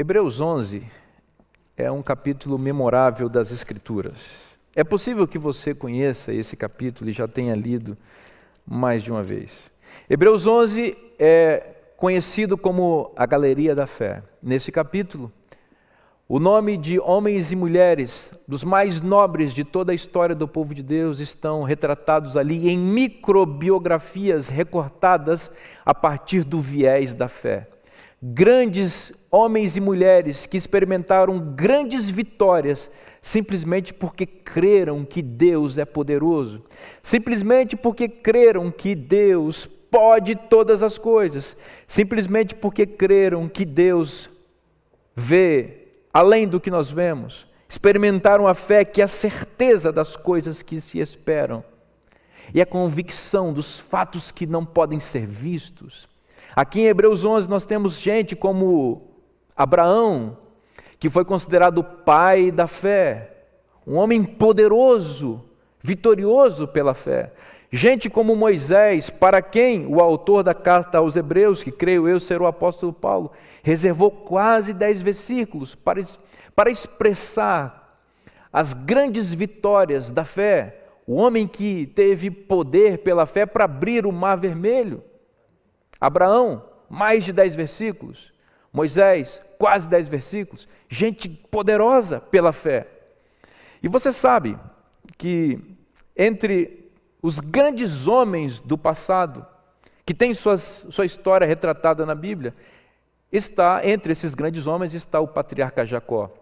Hebreus 11 é um capítulo memorável das Escrituras. É possível que você conheça esse capítulo e já tenha lido mais de uma vez. Hebreus 11 é conhecido como a Galeria da Fé. Nesse capítulo, o nome de homens e mulheres, dos mais nobres de toda a história do povo de Deus, estão retratados ali em microbiografias recortadas a partir do viés da fé. Grandes homens e mulheres que experimentaram grandes vitórias simplesmente porque creram que Deus é poderoso, simplesmente porque creram que Deus pode todas as coisas, simplesmente porque creram que Deus vê além do que nós vemos, experimentaram a fé que é a certeza das coisas que se esperam e a convicção dos fatos que não podem ser vistos. Aqui em Hebreus 11 nós temos gente como Abraão, que foi considerado o pai da fé, um homem poderoso, vitorioso pela fé. Gente como Moisés, para quem o autor da carta aos Hebreus, que creio eu ser o apóstolo Paulo, reservou quase 10 versículos para expressar as grandes vitórias da fé. O homem que teve poder pela fé para abrir o Mar Vermelho. Abraão, mais de 10 versículos. Moisés, quase 10 versículos. Gente poderosa pela fé. E você sabe que entre os grandes homens do passado, que tem sua história retratada na Bíblia, entre esses grandes homens está o patriarca Jacó.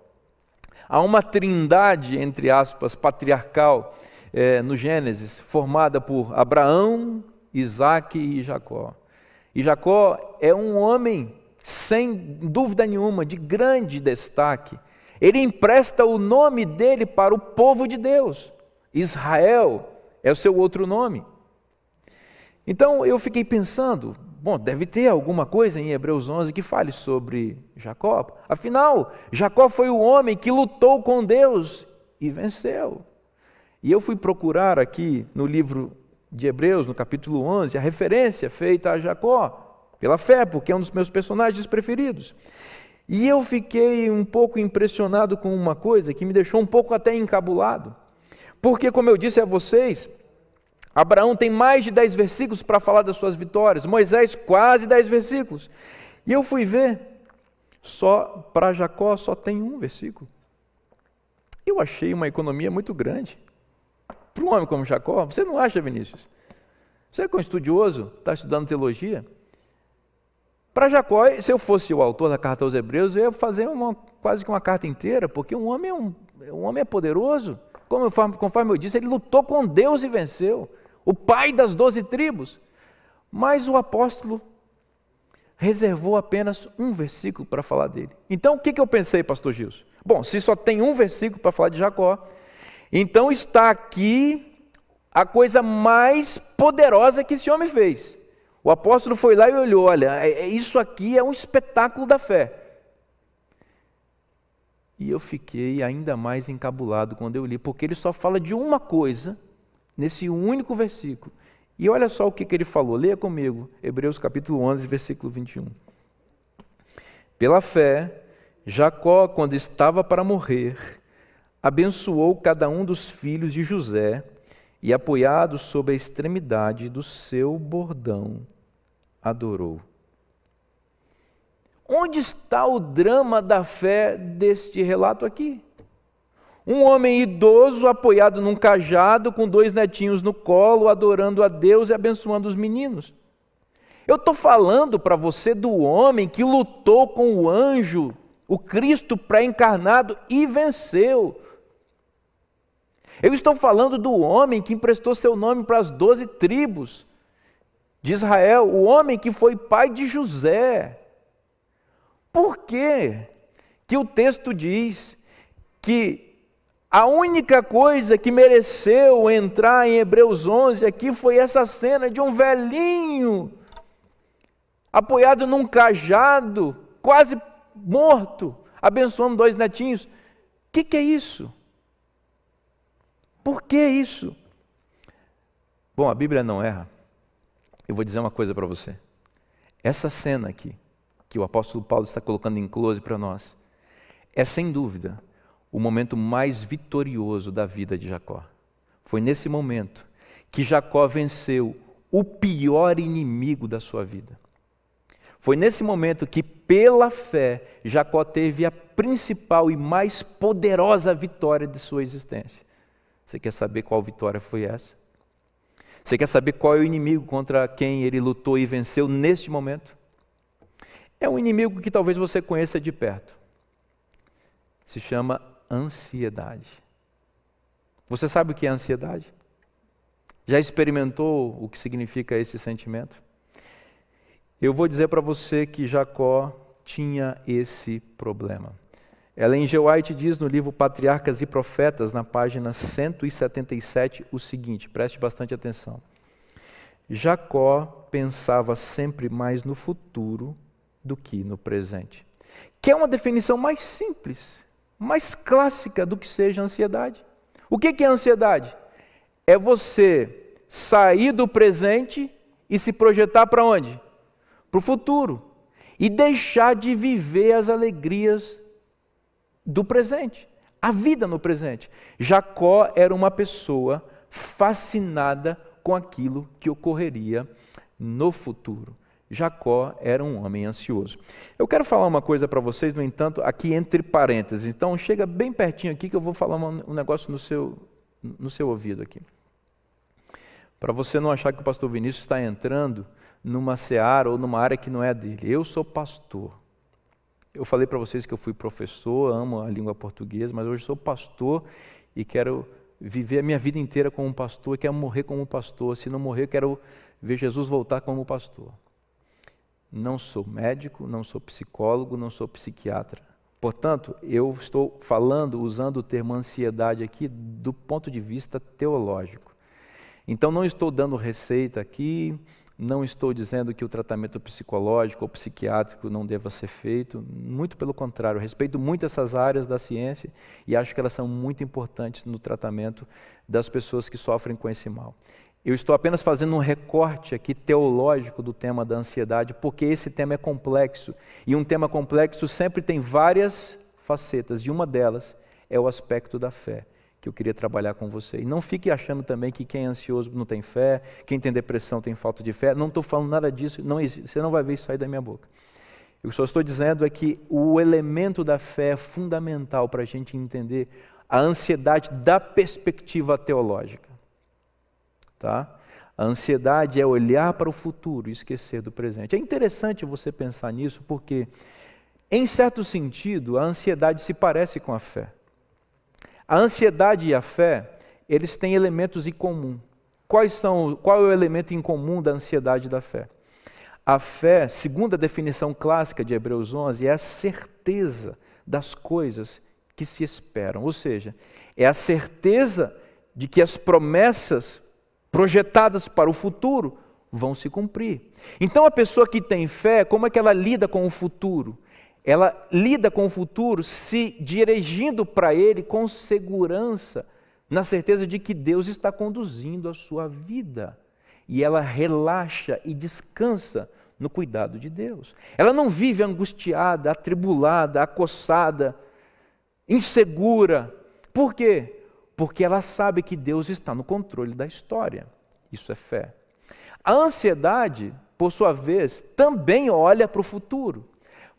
Há uma trindade, entre aspas, patriarcal no Gênesis, formada por Abraão, Isaque e Jacó. E Jacó é um homem, sem dúvida nenhuma, de grande destaque. Ele empresta o nome dele para o povo de Deus. Israel é o seu outro nome. Então eu fiquei pensando, bom, deve ter alguma coisa em Hebreus 11 que fale sobre Jacó. Afinal, Jacó foi o homem que lutou com Deus e venceu. E eu fui procurar aqui no livro de Hebreus, no capítulo 11, a referência feita a Jacó, pela fé, porque é um dos meus personagens preferidos. E eu fiquei um pouco impressionado com uma coisa que me deixou um pouco até encabulado. Porque, como eu disse a vocês, Abraão tem mais de 10 versículos para falar das suas vitórias, Moisés quase 10 versículos. E eu fui ver, para Jacó só tem um versículo. Eu achei uma economia muito grande. Para um homem como Jacó, você não acha, Vinícius? Você que é um estudioso, está estudando teologia. Para Jacó, se eu fosse o autor da carta aos Hebreus, eu ia fazer quase que uma carta inteira, porque um homem é poderoso. Conforme eu disse, ele lutou com Deus e venceu. O pai das 12 tribos. Mas o apóstolo reservou apenas um versículo para falar dele. Então, o que eu pensei, pastor Gilson? Bom, se só tem um versículo para falar de Jacó, então está aqui a coisa mais poderosa que esse homem fez. O apóstolo foi lá e olhou, olha, isso aqui é um espetáculo da fé. E eu fiquei ainda mais encabulado quando eu li, porque ele só fala de uma coisa, nesse único versículo. E olha só o que ele falou, leia comigo, Hebreus capítulo 11, versículo 21. Pela fé, Jacó, quando estava para morrer, abençoou cada um dos filhos de José e, apoiado sobre a extremidade do seu bordão, adorou. Onde está o drama da fé deste relato aqui? Um homem idoso apoiado num cajado com 2 netinhos no colo, adorando a Deus e abençoando os meninos. Eu estou falando para você do homem que lutou com o anjo, o Cristo pré-encarnado e venceu. Eu estou falando do homem que emprestou seu nome para as 12 tribos de Israel, o homem que foi pai de José. Por quê que o texto diz que a única coisa que mereceu entrar em Hebreus 11 aqui foi essa cena de um velhinho apoiado num cajado, quase morto, abençoando 2 netinhos? O que é isso? Por que isso? Bom, a Bíblia não erra. Eu vou dizer uma coisa para você. Essa cena aqui que o apóstolo Paulo está colocando em close para nós, é sem dúvida o momento mais vitorioso da vida de Jacó. Foi nesse momento que Jacó venceu o pior inimigo da sua vida. Foi nesse momento que, pela fé, Jacó teve a principal e mais poderosa vitória de sua existência. Você quer saber qual vitória foi essa? Você quer saber qual é o inimigo contra quem ele lutou e venceu neste momento? É um inimigo que talvez você conheça de perto. Se chama ansiedade. Você sabe o que é ansiedade? Já experimentou o que significa esse sentimento? Eu vou dizer para você que Jacó tinha esse problema. Ellen G. White diz no livro Patriarcas e Profetas, na página 177, o seguinte, preste bastante atenção. Jacó pensava sempre mais no futuro do que no presente. Que é uma definição mais simples, mais clássica do que seja ansiedade. O que é ansiedade? É você sair do presente e se projetar para onde? Para o futuro. E deixar de viver as alegrias do presente, a vida no presente. Jacó era uma pessoa fascinada com aquilo que ocorreria no futuro. Jacó era um homem ansioso. Eu quero falar uma coisa para vocês, no entanto, aqui entre parênteses. Então, chega bem pertinho aqui que eu vou falar um negócio no seu ouvido aqui. Para você não achar que o pastor Vinícius está entrando numa seara ou numa área que não é dele. Eu sou pastor. Eu falei para vocês que eu fui professor, amo a língua portuguesa, mas hoje sou pastor e quero viver a minha vida inteira como pastor, quero morrer como pastor. Se não morrer, quero ver Jesus voltar como pastor. Não sou médico, não sou psicólogo, não sou psiquiatra. Portanto, eu estou falando, usando o termo ansiedade aqui do ponto de vista teológico. Então, não estou dando receita aqui, não estou dizendo que o tratamento psicológico ou psiquiátrico não deva ser feito, muito pelo contrário, eu respeito muito essas áreas da ciência e acho que elas são muito importantes no tratamento das pessoas que sofrem com esse mal. Eu estou apenas fazendo um recorte aqui teológico do tema da ansiedade, porque esse tema é complexo, e um tema complexo sempre tem várias facetas, e uma delas é o aspecto da fé, que eu queria trabalhar com você. E não fique achando também que quem é ansioso não tem fé, quem tem depressão tem falta de fé, não estou falando nada disso, não existe, você não vai ver isso sair da minha boca. Eu só estou dizendo é que o elemento da fé é fundamental para a gente entender a ansiedade da perspectiva teológica. Tá? A ansiedade é olhar para o futuro e esquecer do presente. É interessante você pensar nisso porque, em certo sentido, a ansiedade se parece com a fé. A ansiedade e a fé, eles têm elementos em comum. Qual é o elemento em comum da ansiedade e da fé? A fé, segundo a definição clássica de Hebreus 11, é a certeza das coisas que se esperam. Ou seja, é a certeza de que as promessas projetadas para o futuro vão se cumprir. Então a pessoa que tem fé, como é que ela lida com o futuro? Ela lida com o futuro se dirigindo para ele com segurança, na certeza de que Deus está conduzindo a sua vida. E ela relaxa e descansa no cuidado de Deus. Ela não vive angustiada, atribulada, acossada, insegura. Por quê? Porque ela sabe que Deus está no controle da história. Isso é fé. A ansiedade, por sua vez, também olha para o futuro.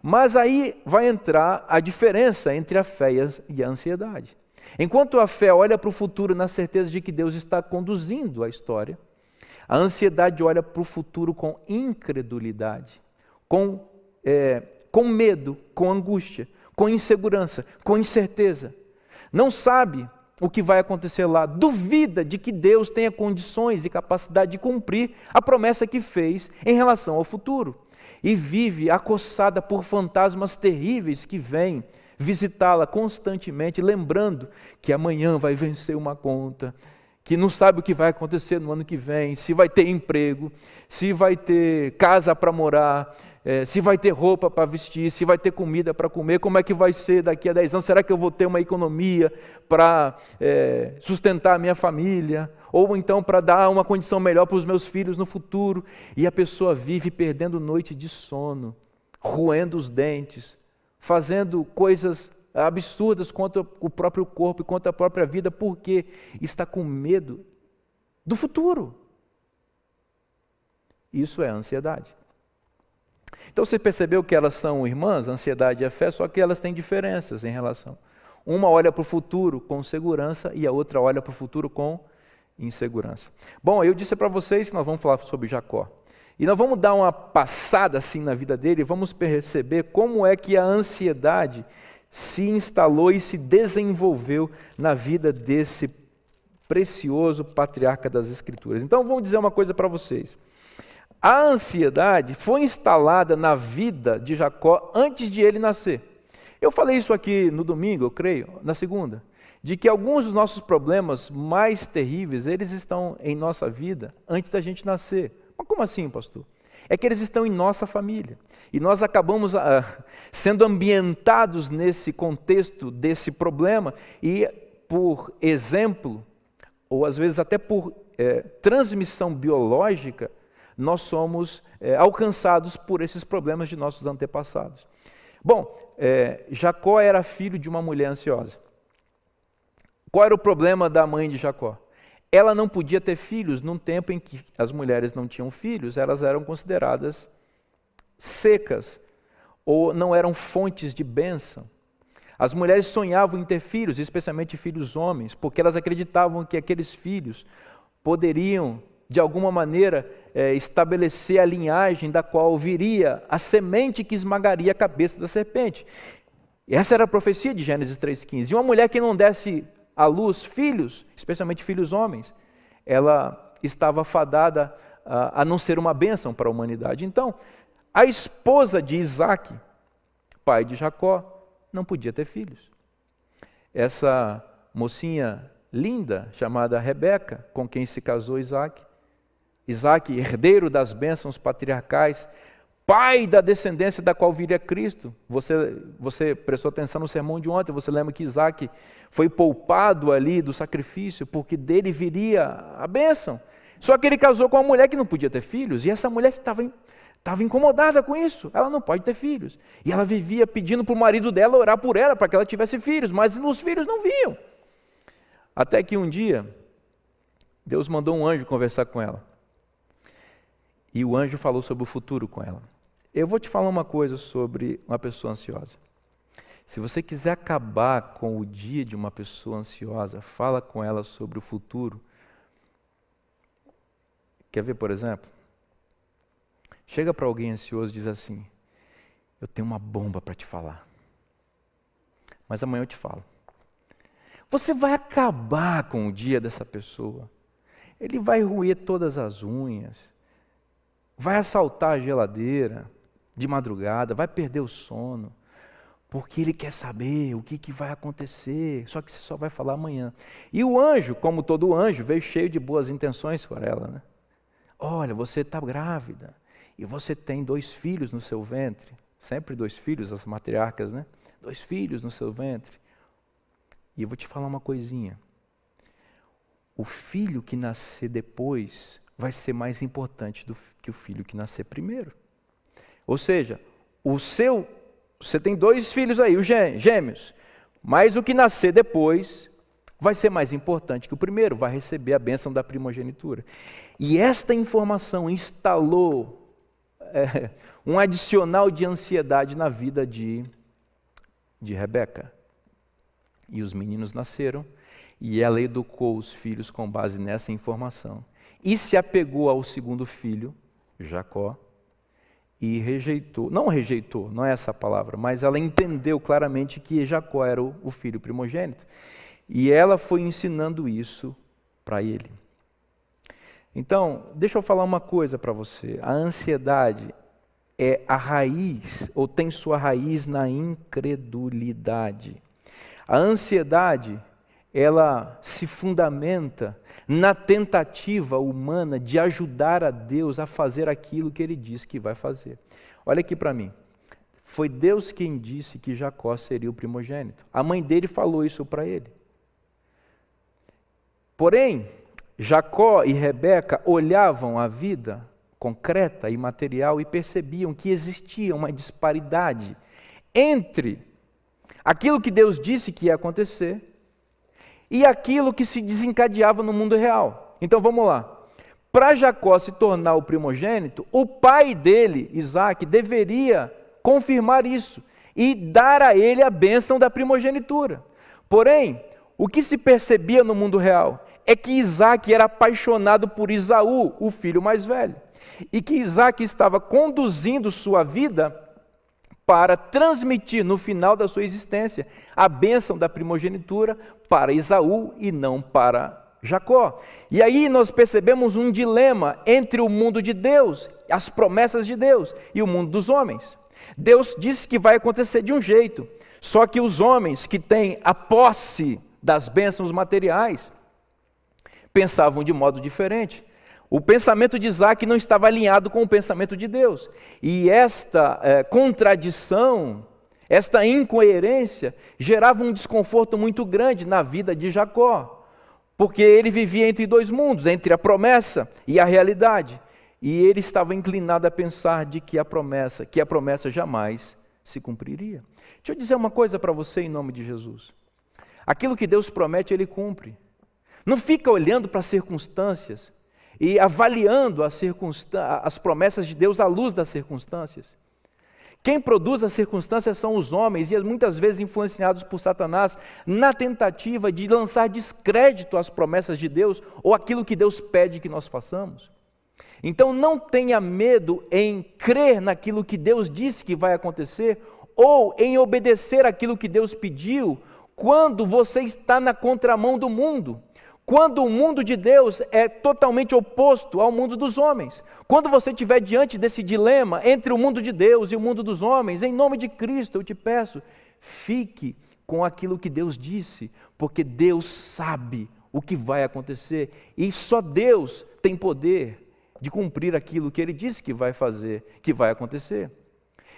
Mas aí vai entrar a diferença entre a fé e a ansiedade. Enquanto a fé olha para o futuro na certeza de que Deus está conduzindo a história, a ansiedade olha para o futuro com incredulidade, com medo, com angústia, com insegurança, com incerteza. Não sabe o que vai acontecer lá, duvida de que Deus tenha condições e capacidade de cumprir a promessa que fez em relação ao futuro. E vive acossada por fantasmas terríveis que vêm visitá-la constantemente, lembrando que amanhã vai vencer uma conta, que não sabe o que vai acontecer no ano que vem, se vai ter emprego, se vai ter casa para morar, se vai ter roupa para vestir, se vai ter comida para comer, como é que vai ser daqui a 10 anos, será que eu vou ter uma economia para sustentar a minha família, ou então para dar uma condição melhor para os meus filhos no futuro, e a pessoa vive perdendo noite de sono, roendo os dentes, fazendo coisas absurdas contra o próprio corpo e contra a própria vida, porque está com medo do futuro. Isso é ansiedade. Então você percebeu que elas são irmãs, a ansiedade e a fé, só que elas têm diferenças em relação. Uma olha para o futuro com segurança e a outra olha para o futuro com insegurança. Bom, eu disse para vocês que nós vamos falar sobre Jacó. E nós vamos dar uma passada assim na vida dele e vamos perceber como é que a ansiedade se instalou e se desenvolveu na vida desse precioso patriarca das Escrituras. Então vamos dizer uma coisa para vocês. A ansiedade foi instalada na vida de Jacó antes de ele nascer. Eu falei isso aqui no domingo, eu creio, na segunda, de que alguns dos nossos problemas mais terríveis, eles estão em nossa vida antes da gente nascer. Mas como assim, pastor? É que eles estão em nossa família. E nós acabamos sendo ambientados nesse contexto desse problema e, por exemplo, ou às vezes até por transmissão biológica, nós somos alcançados por esses problemas de nossos antepassados. Bom, Jacó era filho de uma mulher ansiosa. Qual era o problema da mãe de Jacó? Ela não podia ter filhos num tempo em que as mulheres não tinham filhos, elas eram consideradas secas ou não eram fontes de bênção. As mulheres sonhavam em ter filhos, especialmente filhos homens, porque elas acreditavam que aqueles filhos poderiam, de alguma maneira, estabelecer a linhagem da qual viria a semente que esmagaria a cabeça da serpente. E essa era a profecia de Gênesis 3,15. E uma mulher que não desse à luz filhos, especialmente filhos homens, ela estava fadada a não ser uma bênção para a humanidade. Então, a esposa de Isaac, pai de Jacó, não podia ter filhos. Essa mocinha linda, chamada Rebeca, com quem se casou Isaac, herdeiro das bênçãos patriarcais, pai da descendência da qual viria Cristo. Você prestou atenção no sermão de ontem, você lembra que Isaac foi poupado ali do sacrifício, porque dele viria a bênção. Só que ele casou com uma mulher que não podia ter filhos, e essa mulher estava incomodada com isso, ela não pode ter filhos. E ela vivia pedindo para o marido dela orar por ela, para que ela tivesse filhos, mas os filhos não vinham. Até que um dia, Deus mandou um anjo conversar com ela. E o anjo falou sobre o futuro com ela. Eu vou te falar uma coisa sobre uma pessoa ansiosa. Se você quiser acabar com o dia de uma pessoa ansiosa, fala com ela sobre o futuro. Quer ver, por exemplo? Chega para alguém ansioso e diz assim: eu tenho uma bomba para te falar, mas amanhã eu te falo. Você vai acabar com o dia dessa pessoa. Ele vai roer todas as unhas, vai assaltar a geladeira de madrugada, vai perder o sono, porque ele quer saber o que vai acontecer, só que você só vai falar amanhã. E o anjo, como todo anjo, veio cheio de boas intenções para ela, né? Olha, você está grávida, e você tem 2 filhos no seu ventre, sempre 2 filhos, as matriarcas, né? 2 filhos no seu ventre. E eu vou te falar uma coisinha, o filho que nascer depois vai ser mais importante que o filho que nascer primeiro. Ou seja, você tem 2 filhos aí, os gêmeos, mas o que nascer depois vai ser mais importante que o primeiro, vai receber a bênção da primogenitura. E esta informação instalou um adicional de ansiedade na vida de Rebeca. E os meninos nasceram, e ela educou os filhos com base nessa informação. E se apegou ao segundo filho, Jacó, e não é essa a palavra, mas ela entendeu claramente que Jacó era o filho primogênito. E ela foi ensinando isso para ele. Então, deixa eu falar uma coisa para você. A ansiedade é a raiz, ou tem sua raiz na incredulidade. A ansiedade, ela se fundamenta na tentativa humana de ajudar a Deus a fazer aquilo que Ele disse que vai fazer. Olha aqui para mim. Foi Deus quem disse que Jacó seria o primogênito. A mãe dele falou isso para ele. Porém, Jacó e Rebeca olhavam a vida concreta e material e percebiam que existia uma disparidade entre aquilo que Deus disse que ia acontecer e aquilo que se desencadeava no mundo real. Então vamos lá. Para Jacó se tornar o primogênito, o pai dele, Isaac, deveria confirmar isso e dar a ele a bênção da primogenitura. Porém, o que se percebia no mundo real é que Isaac era apaixonado por Esaú, o filho mais velho, e que Isaac estava conduzindo sua vida para transmitir no final da sua existência a bênção da primogenitura para Esaú e não para Jacó. E aí nós percebemos um dilema entre o mundo de Deus, as promessas de Deus, e o mundo dos homens. Deus disse que vai acontecer de um jeito, só que os homens que têm a posse das bênçãos materiais pensavam de modo diferente. O pensamento de Isaac não estava alinhado com o pensamento de Deus. E esta contradição, esta incoerência, gerava um desconforto muito grande na vida de Jacó, porque ele vivia entre dois mundos, entre a promessa e a realidade. E ele estava inclinado a pensar de que a promessa jamais se cumpriria. Deixa eu dizer uma coisa para você em nome de Jesus. Aquilo que Deus promete, Ele cumpre. Não fica olhando para as circunstâncias e avaliando as promessas de Deus à luz das circunstâncias. Quem produz as circunstâncias são os homens, e muitas vezes influenciados por Satanás, na tentativa de lançar descrédito às promessas de Deus, ou aquilo que Deus pede que nós façamos. Então não tenha medo em crer naquilo que Deus disse que vai acontecer, ou em obedecer aquilo que Deus pediu, quando você está na contramão do mundo. Quando o mundo de Deus é totalmente oposto ao mundo dos homens. Quando você estiver diante desse dilema entre o mundo de Deus e o mundo dos homens, em nome de Cristo eu te peço, fique com aquilo que Deus disse, porque Deus sabe o que vai acontecer e só Deus tem poder de cumprir aquilo que Ele disse que vai fazer, que vai acontecer.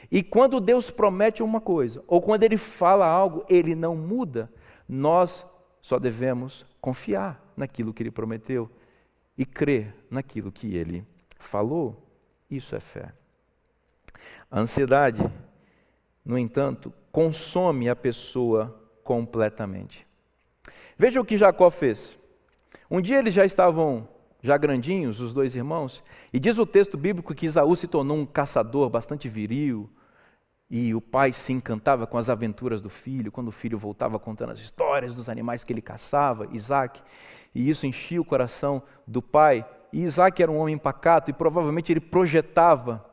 E quando Deus promete uma coisa, ou quando Ele fala algo, Ele não muda, nós só devemos confiar naquilo que Ele prometeu e crer naquilo que Ele falou. Isso é fé. A ansiedade, no entanto, consome a pessoa completamente. Veja o que Jacó fez. Um dia eles já estavam grandinhos, os dois irmãos, e diz o texto bíblico que Esaú se tornou um caçador bastante viril, e o pai se encantava com as aventuras do filho, quando o filho voltava contando as histórias dos animais que ele caçava, Isaac, e isso enchia o coração do pai. E Isaac era um homem pacato, e provavelmente ele projetava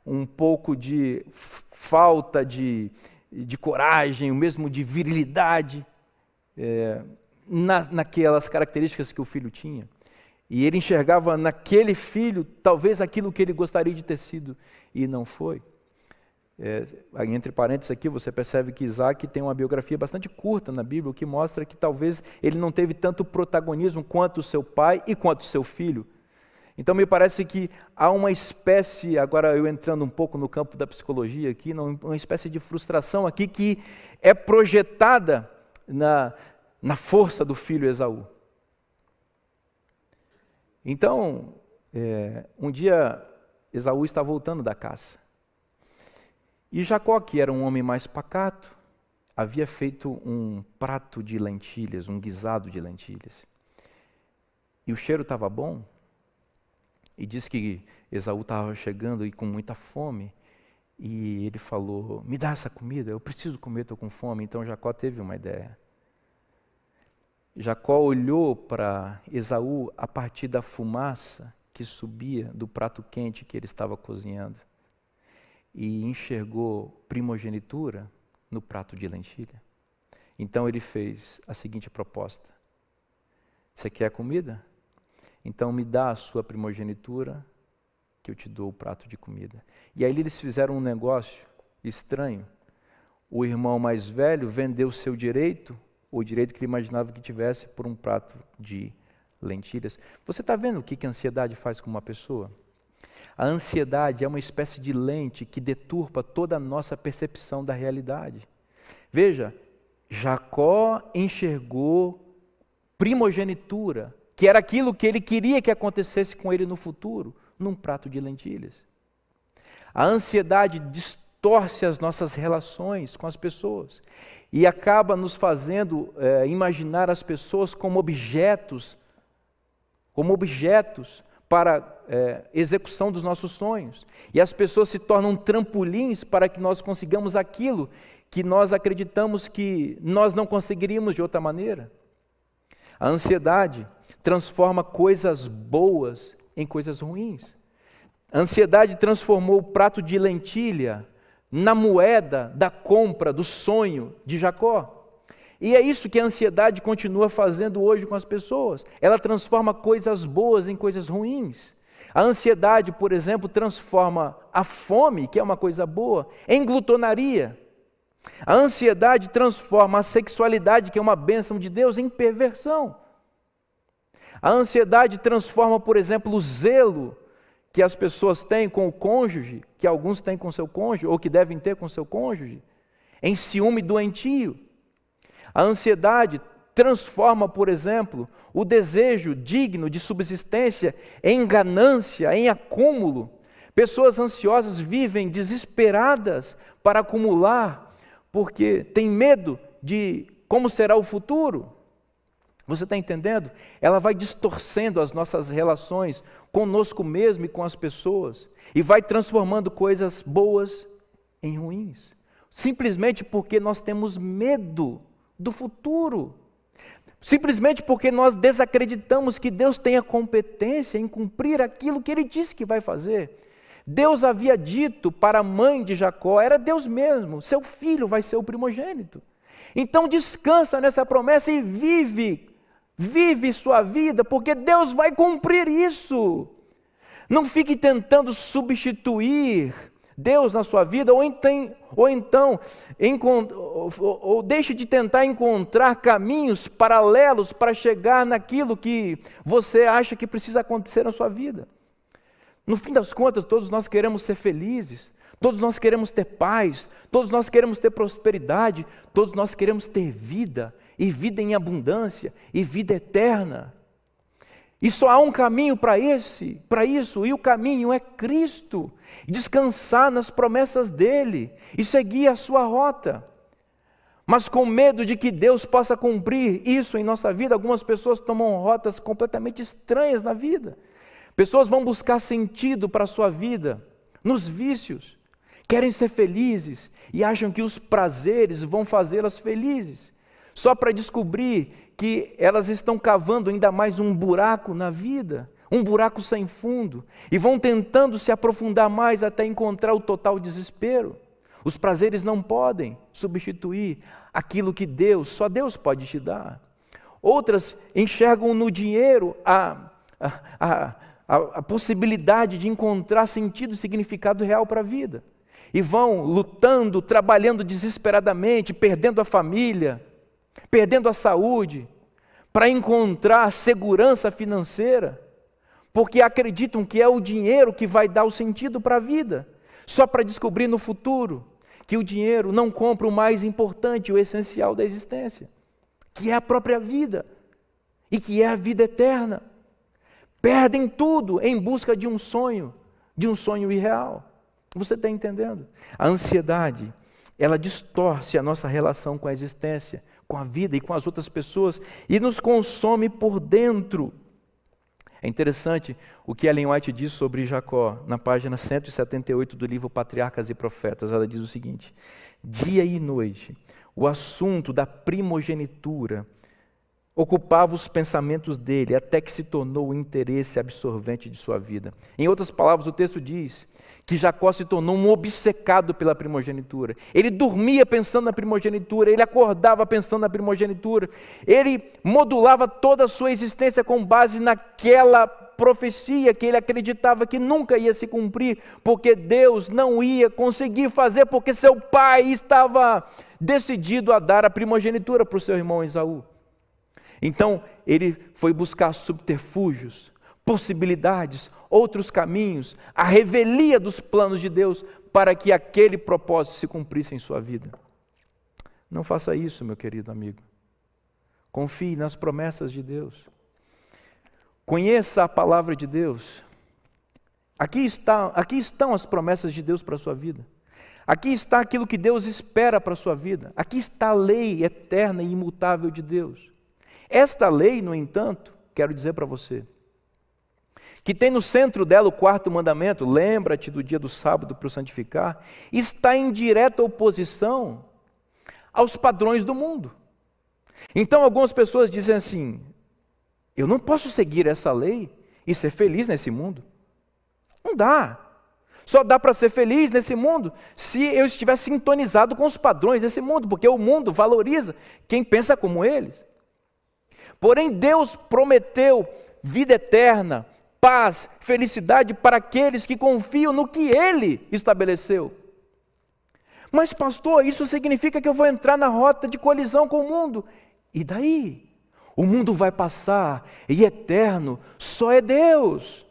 um pouco de falta de coragem, o mesmo de virilidade, naquelas características que o filho tinha. E ele enxergava naquele filho talvez aquilo que ele gostaria de ter sido e não foi. Entre parênteses aqui, você percebe que Isaac tem uma biografia bastante curta na Bíblia, o que mostra que talvez ele não teve tanto protagonismo quanto o seu pai e quanto o seu filho. Então me parece que há uma espécie, agora eu entrando um pouco no campo da psicologia aqui, uma espécie de frustração aqui que é projetada na força do filho Esaú. Então, um dia Esaú está voltando da caça. E Jacó, que era um homem mais pacato, havia feito um prato de lentilhas, um guisado de lentilhas. E o cheiro estava bom. E diz que Esaú estava chegando e com muita fome. E ele falou, me dá essa comida, eu preciso comer, estou com fome. Então Jacó teve uma ideia. Jacó olhou para Esaú a partir da fumaça que subia do prato quente que ele estava cozinhando e enxergou primogenitura no prato de lentilha. Então ele fez a seguinte proposta: você quer comida? Então me dá a sua primogenitura que eu te dou o prato de comida. E aí eles fizeram um negócio estranho. O irmão mais velho vendeu o seu direito, o direito que ele imaginava que tivesse, por um prato de lentilhas. Você está vendo o que a ansiedade faz com uma pessoa? A ansiedade é uma espécie de lente que deturpa toda a nossa percepção da realidade. Veja, Jacó enxergou primogenitura, que era aquilo que ele queria que acontecesse com ele no futuro, num prato de lentilhas. A ansiedade distorce as nossas relações com as pessoas e acaba nos fazendo imaginar as pessoas como objetos para execução dos nossos sonhos. E as pessoas se tornam trampolins para que nós consigamos aquilo que nós acreditamos que nós não conseguiríamos de outra maneira. A ansiedade transforma coisas boas em coisas ruins. A ansiedade transformou o prato de lentilha na moeda da compra, do sonho de Jacó. E é isso que a ansiedade continua fazendo hoje com as pessoas. Ela transforma coisas boas em coisas ruins. A ansiedade, por exemplo, transforma a fome, que é uma coisa boa, em glutonaria. A ansiedade transforma a sexualidade, que é uma bênção de Deus, em perversão. A ansiedade transforma, por exemplo, o zelo que as pessoas têm com o cônjuge, que alguns têm com seu cônjuge, ou que devem ter com seu cônjuge, em ciúme doentio. A ansiedade transforma, por exemplo, o desejo digno de subsistência em ganância, em acúmulo. Pessoas ansiosas vivem desesperadas para acumular, porque têm medo de como será o futuro. Você está entendendo? Ela vai distorcendo as nossas relações conosco mesmo e com as pessoas, e vai transformando coisas boas em ruins, simplesmente porque nós temos medo do futuro, simplesmente porque nós desacreditamos que Deus tenha competência em cumprir aquilo que Ele disse que vai fazer. Deus havia dito para a mãe de Jacó, era Deus mesmo, seu filho vai ser o primogênito. Então descansa nessa promessa e vive sua vida, porque Deus vai cumprir isso. Não fique tentando substituir Deus na sua vida, ou deixe de tentar encontrar caminhos paralelos para chegar naquilo que você acha que precisa acontecer na sua vida. No fim das contas, todos nós queremos ser felizes, todos nós queremos ter paz, todos nós queremos ter prosperidade, todos nós queremos ter vida, e vida em abundância, e vida eterna. E só há um caminho para isso, e o caminho é Cristo. Descansar nas promessas dEle e seguir a sua rota. Mas com medo de que Deus possa cumprir isso em nossa vida, algumas pessoas tomam rotas completamente estranhas na vida. Pessoas vão buscar sentido para a sua vida nos vícios, querem ser felizes e acham que os prazeres vão fazê-las felizes, só para descobrir que elas estão cavando ainda mais um buraco na vida, um buraco sem fundo, e vão tentando se aprofundar mais até encontrar o total desespero. Os prazeres não podem substituir aquilo que só Deus pode te dar. Outras enxergam no dinheiro a possibilidade de encontrar sentido e significado real para a vida, e vão lutando, trabalhando desesperadamente, perdendo a família, perdendo a saúde, para encontrar segurança financeira, porque acreditam que é o dinheiro que vai dar o sentido para a vida, só para descobrir no futuro que o dinheiro não compra o mais importante, o essencial da existência, que é a própria vida, e que é a vida eterna. Perdem tudo em busca de um sonho irreal. Você está entendendo? A ansiedade, ela distorce a nossa relação com a existência, com a vida e com as outras pessoas, e nos consome por dentro. É interessante o que Ellen White diz sobre Jacó, na página 178 do livro Patriarcas e Profetas. Ela diz o seguinte: dia e noite, o assunto da primogenitura ocupava os pensamentos dele, até que se tornou o interesse absorvente de sua vida. Em outras palavras, o texto diz que Jacó se tornou um obcecado pela primogenitura. Ele dormia pensando na primogenitura, ele acordava pensando na primogenitura, ele modulava toda a sua existência com base naquela profecia que ele acreditava que nunca ia se cumprir, porque Deus não ia conseguir fazer, porque seu pai estava decidido a dar a primogenitura para o seu irmão Esaú. Então, ele foi buscar subterfúgios, possibilidades, outros caminhos, a revelia dos planos de Deus para que aquele propósito se cumprisse em sua vida. Não faça isso, meu querido amigo. Confie nas promessas de Deus. Conheça a palavra de Deus. Aqui estão as promessas de Deus para a sua vida. Aqui está aquilo que Deus espera para a sua vida. Aqui está a lei eterna e imutável de Deus. Esta lei, no entanto, quero dizer para você, que tem no centro dela o 4º mandamento, lembra-te do dia do sábado para o santificar, está em direta oposição aos padrões do mundo. Então algumas pessoas dizem assim, eu não posso seguir essa lei e ser feliz nesse mundo. Não dá. Só dá para ser feliz nesse mundo se eu estiver sintonizado com os padrões desse mundo, porque o mundo valoriza quem pensa como eles. Porém, Deus prometeu vida eterna, paz, felicidade para aqueles que confiam no que Ele estabeleceu. Mas pastor, isso significa que eu vou entrar na rota de colisão com o mundo. E daí? O mundo vai passar e eterno só é Deus.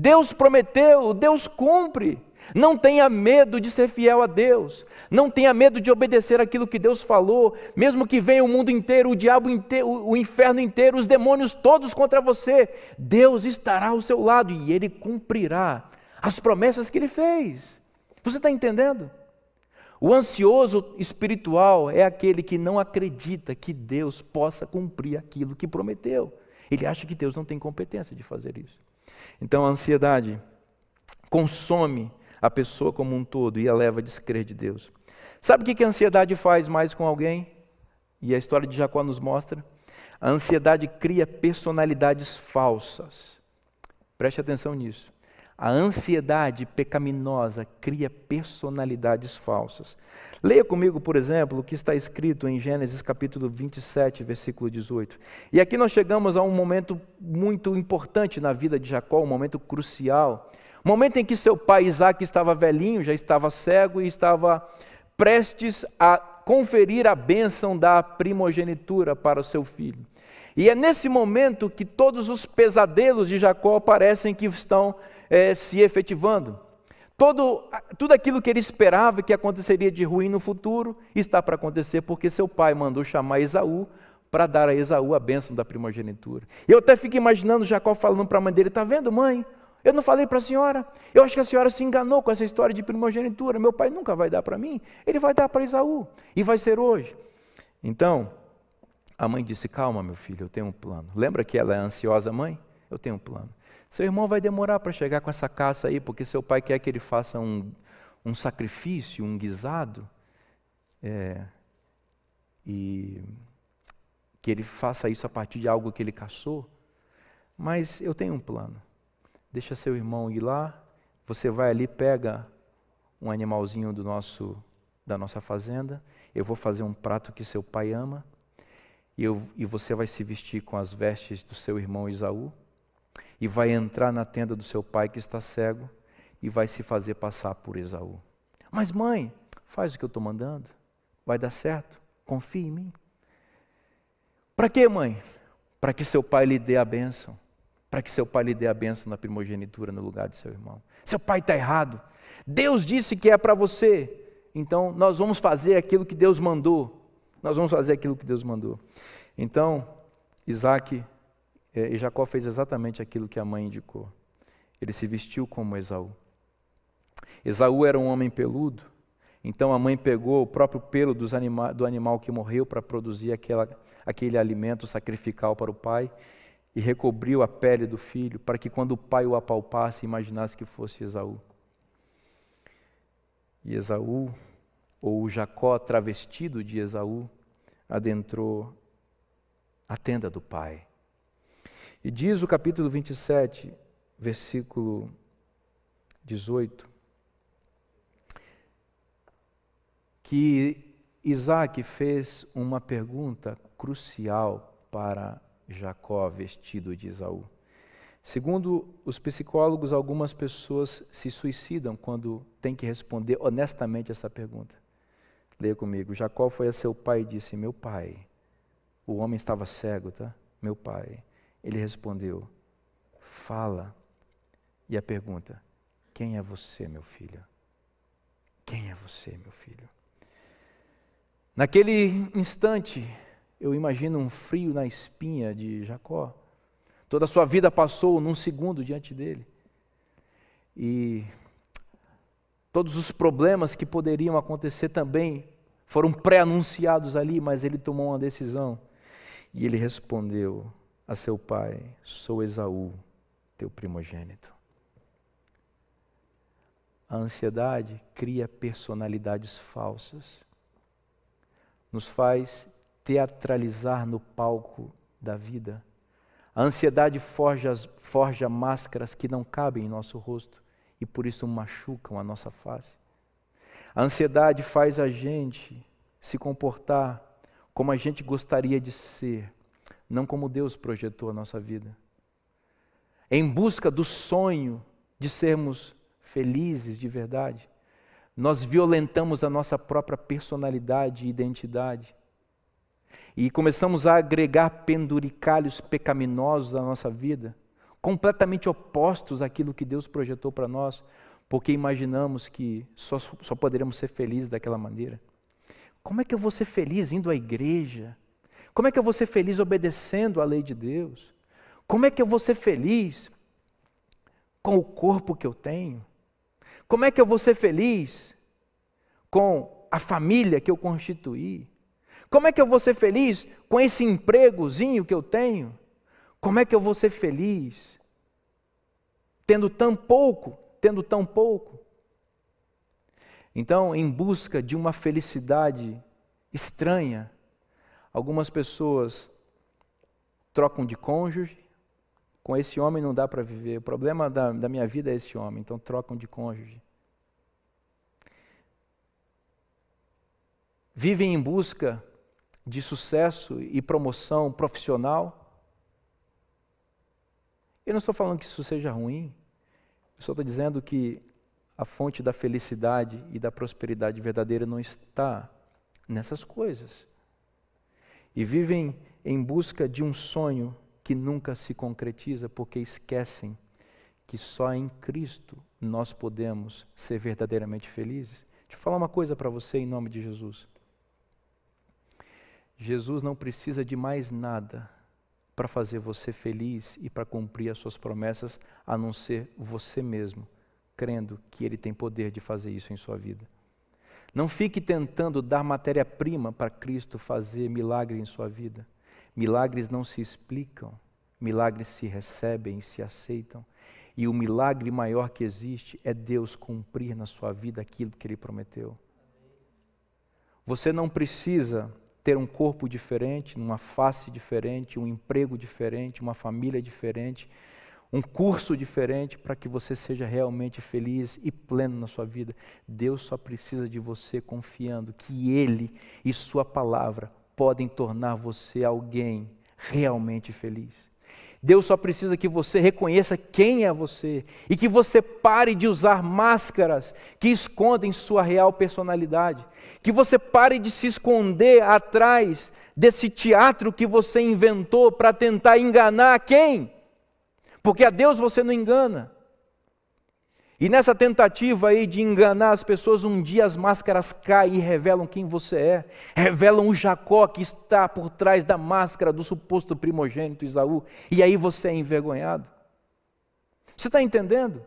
Deus prometeu, Deus cumpre. Não tenha medo de ser fiel a Deus. Não tenha medo de obedecer aquilo que Deus falou. Mesmo que venha o mundo inteiro, o diabo inteiro, o inferno inteiro, os demônios todos contra você. Deus estará ao seu lado e Ele cumprirá as promessas que Ele fez. Você está entendendo? O ansioso espiritual é aquele que não acredita que Deus possa cumprir aquilo que prometeu. Ele acha que Deus não tem competência de fazer isso. Então a ansiedade consome a pessoa como um todo e a leva a descrer de Deus. Sabe o que a ansiedade faz mais com alguém? E a história de Jacó nos mostra. A ansiedade cria personalidades falsas. Preste atenção nisso. A ansiedade pecaminosa cria personalidades falsas. Leia comigo, por exemplo, o que está escrito em Gênesis capítulo 27, versículo 18. E aqui nós chegamos a um momento muito importante na vida de Jacó, um momento crucial. Um momento em que seu pai Isaque estava velhinho, já estava cego e estava prestes a conferir a bênção da primogenitura para o seu filho. E é nesse momento que todos os pesadelos de Jacó parecem que estão se efetivando. Tudo aquilo que ele esperava que aconteceria de ruim no futuro está para acontecer, porque seu pai mandou chamar Esaú para dar a Esaú a bênção da primogenitura. Eu até fico imaginando Jacó falando para a mãe dele, está vendo, mãe? Eu não falei para a senhora, eu acho que a senhora se enganou com essa história de primogenitura, meu pai nunca vai dar para mim, ele vai dar para Esaú, e vai ser hoje. Então, a mãe disse, calma meu filho, eu tenho um plano. Lembra que ela é ansiosa, mãe? Eu tenho um plano. Seu irmão vai demorar para chegar com essa caça aí, porque seu pai quer que ele faça um sacrifício, um guisado, e que ele faça isso a partir de algo que ele caçou. Mas eu tenho um plano. Deixa seu irmão ir lá, você vai ali, pega um animalzinho da nossa fazenda, eu vou fazer um prato que seu pai ama, e você vai se vestir com as vestes do seu irmão Esaú, e vai entrar na tenda do seu pai que está cego, e vai se fazer passar por Esaú. Mas mãe, faz o que eu estou mandando, vai dar certo, confie em mim. Para quê, mãe? Para que seu pai lhe dê a bênção. Para que seu pai lhe dê a bênção na primogenitura no lugar de seu irmão. Seu pai está errado. Deus disse que é para você. Então, nós vamos fazer aquilo que Deus mandou. Nós vamos fazer aquilo que Deus mandou. Então, Jacó fez exatamente aquilo que a mãe indicou. Ele se vestiu como Esaú. Esaú era um homem peludo. Então, a mãe pegou o próprio pelo do animal que morreu para produzir aquele alimento sacrificial para o pai, e recobriu a pele do filho, para que quando o pai o apalpasse, imaginasse que fosse Esaú. E Esaú, ou Jacó travestido de Esaú, adentrou a tenda do pai. E diz o capítulo 27, versículo 18, que Isaque fez uma pergunta crucial para Jacó vestido de Esaú. Segundo os psicólogos, algumas pessoas se suicidam quando têm que responder honestamente essa pergunta. Leia comigo. Jacó foi a seu pai e disse, meu pai, o homem estava cego, tá? Meu pai. Ele respondeu, fala. E a pergunta, quem é você, meu filho? Quem é você, meu filho? Naquele instante, eu imagino um frio na espinha de Jacó. Toda a sua vida passou num segundo diante dele. E todos os problemas que poderiam acontecer também foram pré-anunciados ali, mas ele tomou uma decisão. E ele respondeu a seu pai: sou Esaú, teu primogênito. A ansiedade cria personalidades falsas, nos faz teatralizar no palco da vida. A ansiedade forja máscaras que não cabem em nosso rosto e por isso machucam a nossa face. A ansiedade faz a gente se comportar como a gente gostaria de ser, não como Deus projetou a nossa vida. Em busca do sonho de sermos felizes de verdade, nós violentamos a nossa própria personalidade e identidade. E começamos a agregar penduricalhos pecaminosos à nossa vida, completamente opostos àquilo que Deus projetou para nós, porque imaginamos que só poderemos ser felizes daquela maneira. Como é que eu vou ser feliz indo à igreja? Como é que eu vou ser feliz obedecendo à lei de Deus? Como é que eu vou ser feliz com o corpo que eu tenho? Como é que eu vou ser feliz com a família que eu constituí? Como é que eu vou ser feliz com esse empregozinho que eu tenho? Como é que eu vou ser feliz tendo tão pouco? Então, em busca de uma felicidade estranha, algumas pessoas trocam de cônjuge. Com esse homem não dá para viver, o problema da minha vida é esse homem, então trocam de cônjuge. Vivem em busca de sucesso e promoção profissional. Eu não estou falando que isso seja ruim, eu só estou dizendo que a fonte da felicidade e da prosperidade verdadeira não está nessas coisas. E vivem em busca de um sonho que nunca se concretiza, porque esquecem que só em Cristo nós podemos ser verdadeiramente felizes. Deixa eu falar uma coisa para você em nome de Jesus. Jesus não precisa de mais nada para fazer você feliz e para cumprir as suas promessas, a não ser você mesmo, crendo que Ele tem poder de fazer isso em sua vida. Não fique tentando dar matéria-prima para Cristo fazer milagre em sua vida. Milagres não se explicam, milagres se recebem e se aceitam. E o milagre maior que existe é Deus cumprir na sua vida aquilo que Ele prometeu. Você não precisa ter um corpo diferente, uma face diferente, um emprego diferente, uma família diferente, um curso diferente para que você seja realmente feliz e pleno na sua vida. Deus só precisa de você confiando que Ele e Sua palavra podem tornar você alguém realmente feliz. Deus só precisa que você reconheça quem é você e que você pare de usar máscaras que escondem sua real personalidade, que você pare de se esconder atrás desse teatro que você inventou para tentar enganar quem? Porque a Deus você não engana. E nessa tentativa aí de enganar as pessoas, um dia as máscaras caem e revelam quem você é. Revelam o Jacó que está por trás da máscara do suposto primogênito Esaú. E aí você é envergonhado. Você está entendendo?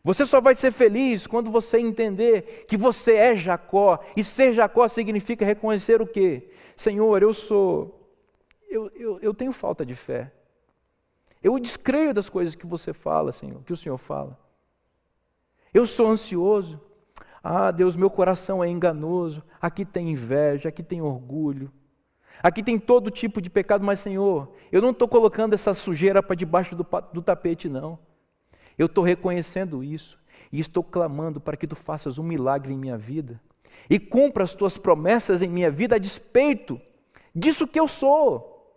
Você só vai ser feliz quando você entender que você é Jacó. E ser Jacó significa reconhecer o quê? Senhor, eu tenho falta de fé. Eu descreio das coisas que você fala, Senhor, que o Senhor fala. Eu sou ansioso. Ah, Deus, meu coração é enganoso. Aqui tem inveja, aqui tem orgulho. Aqui tem todo tipo de pecado, mas, Senhor, eu não estou colocando essa sujeira para debaixo do tapete, não. Eu estou reconhecendo isso e estou clamando para que Tu faças um milagre em minha vida e cumpra as Tuas promessas em minha vida a despeito disso que eu sou.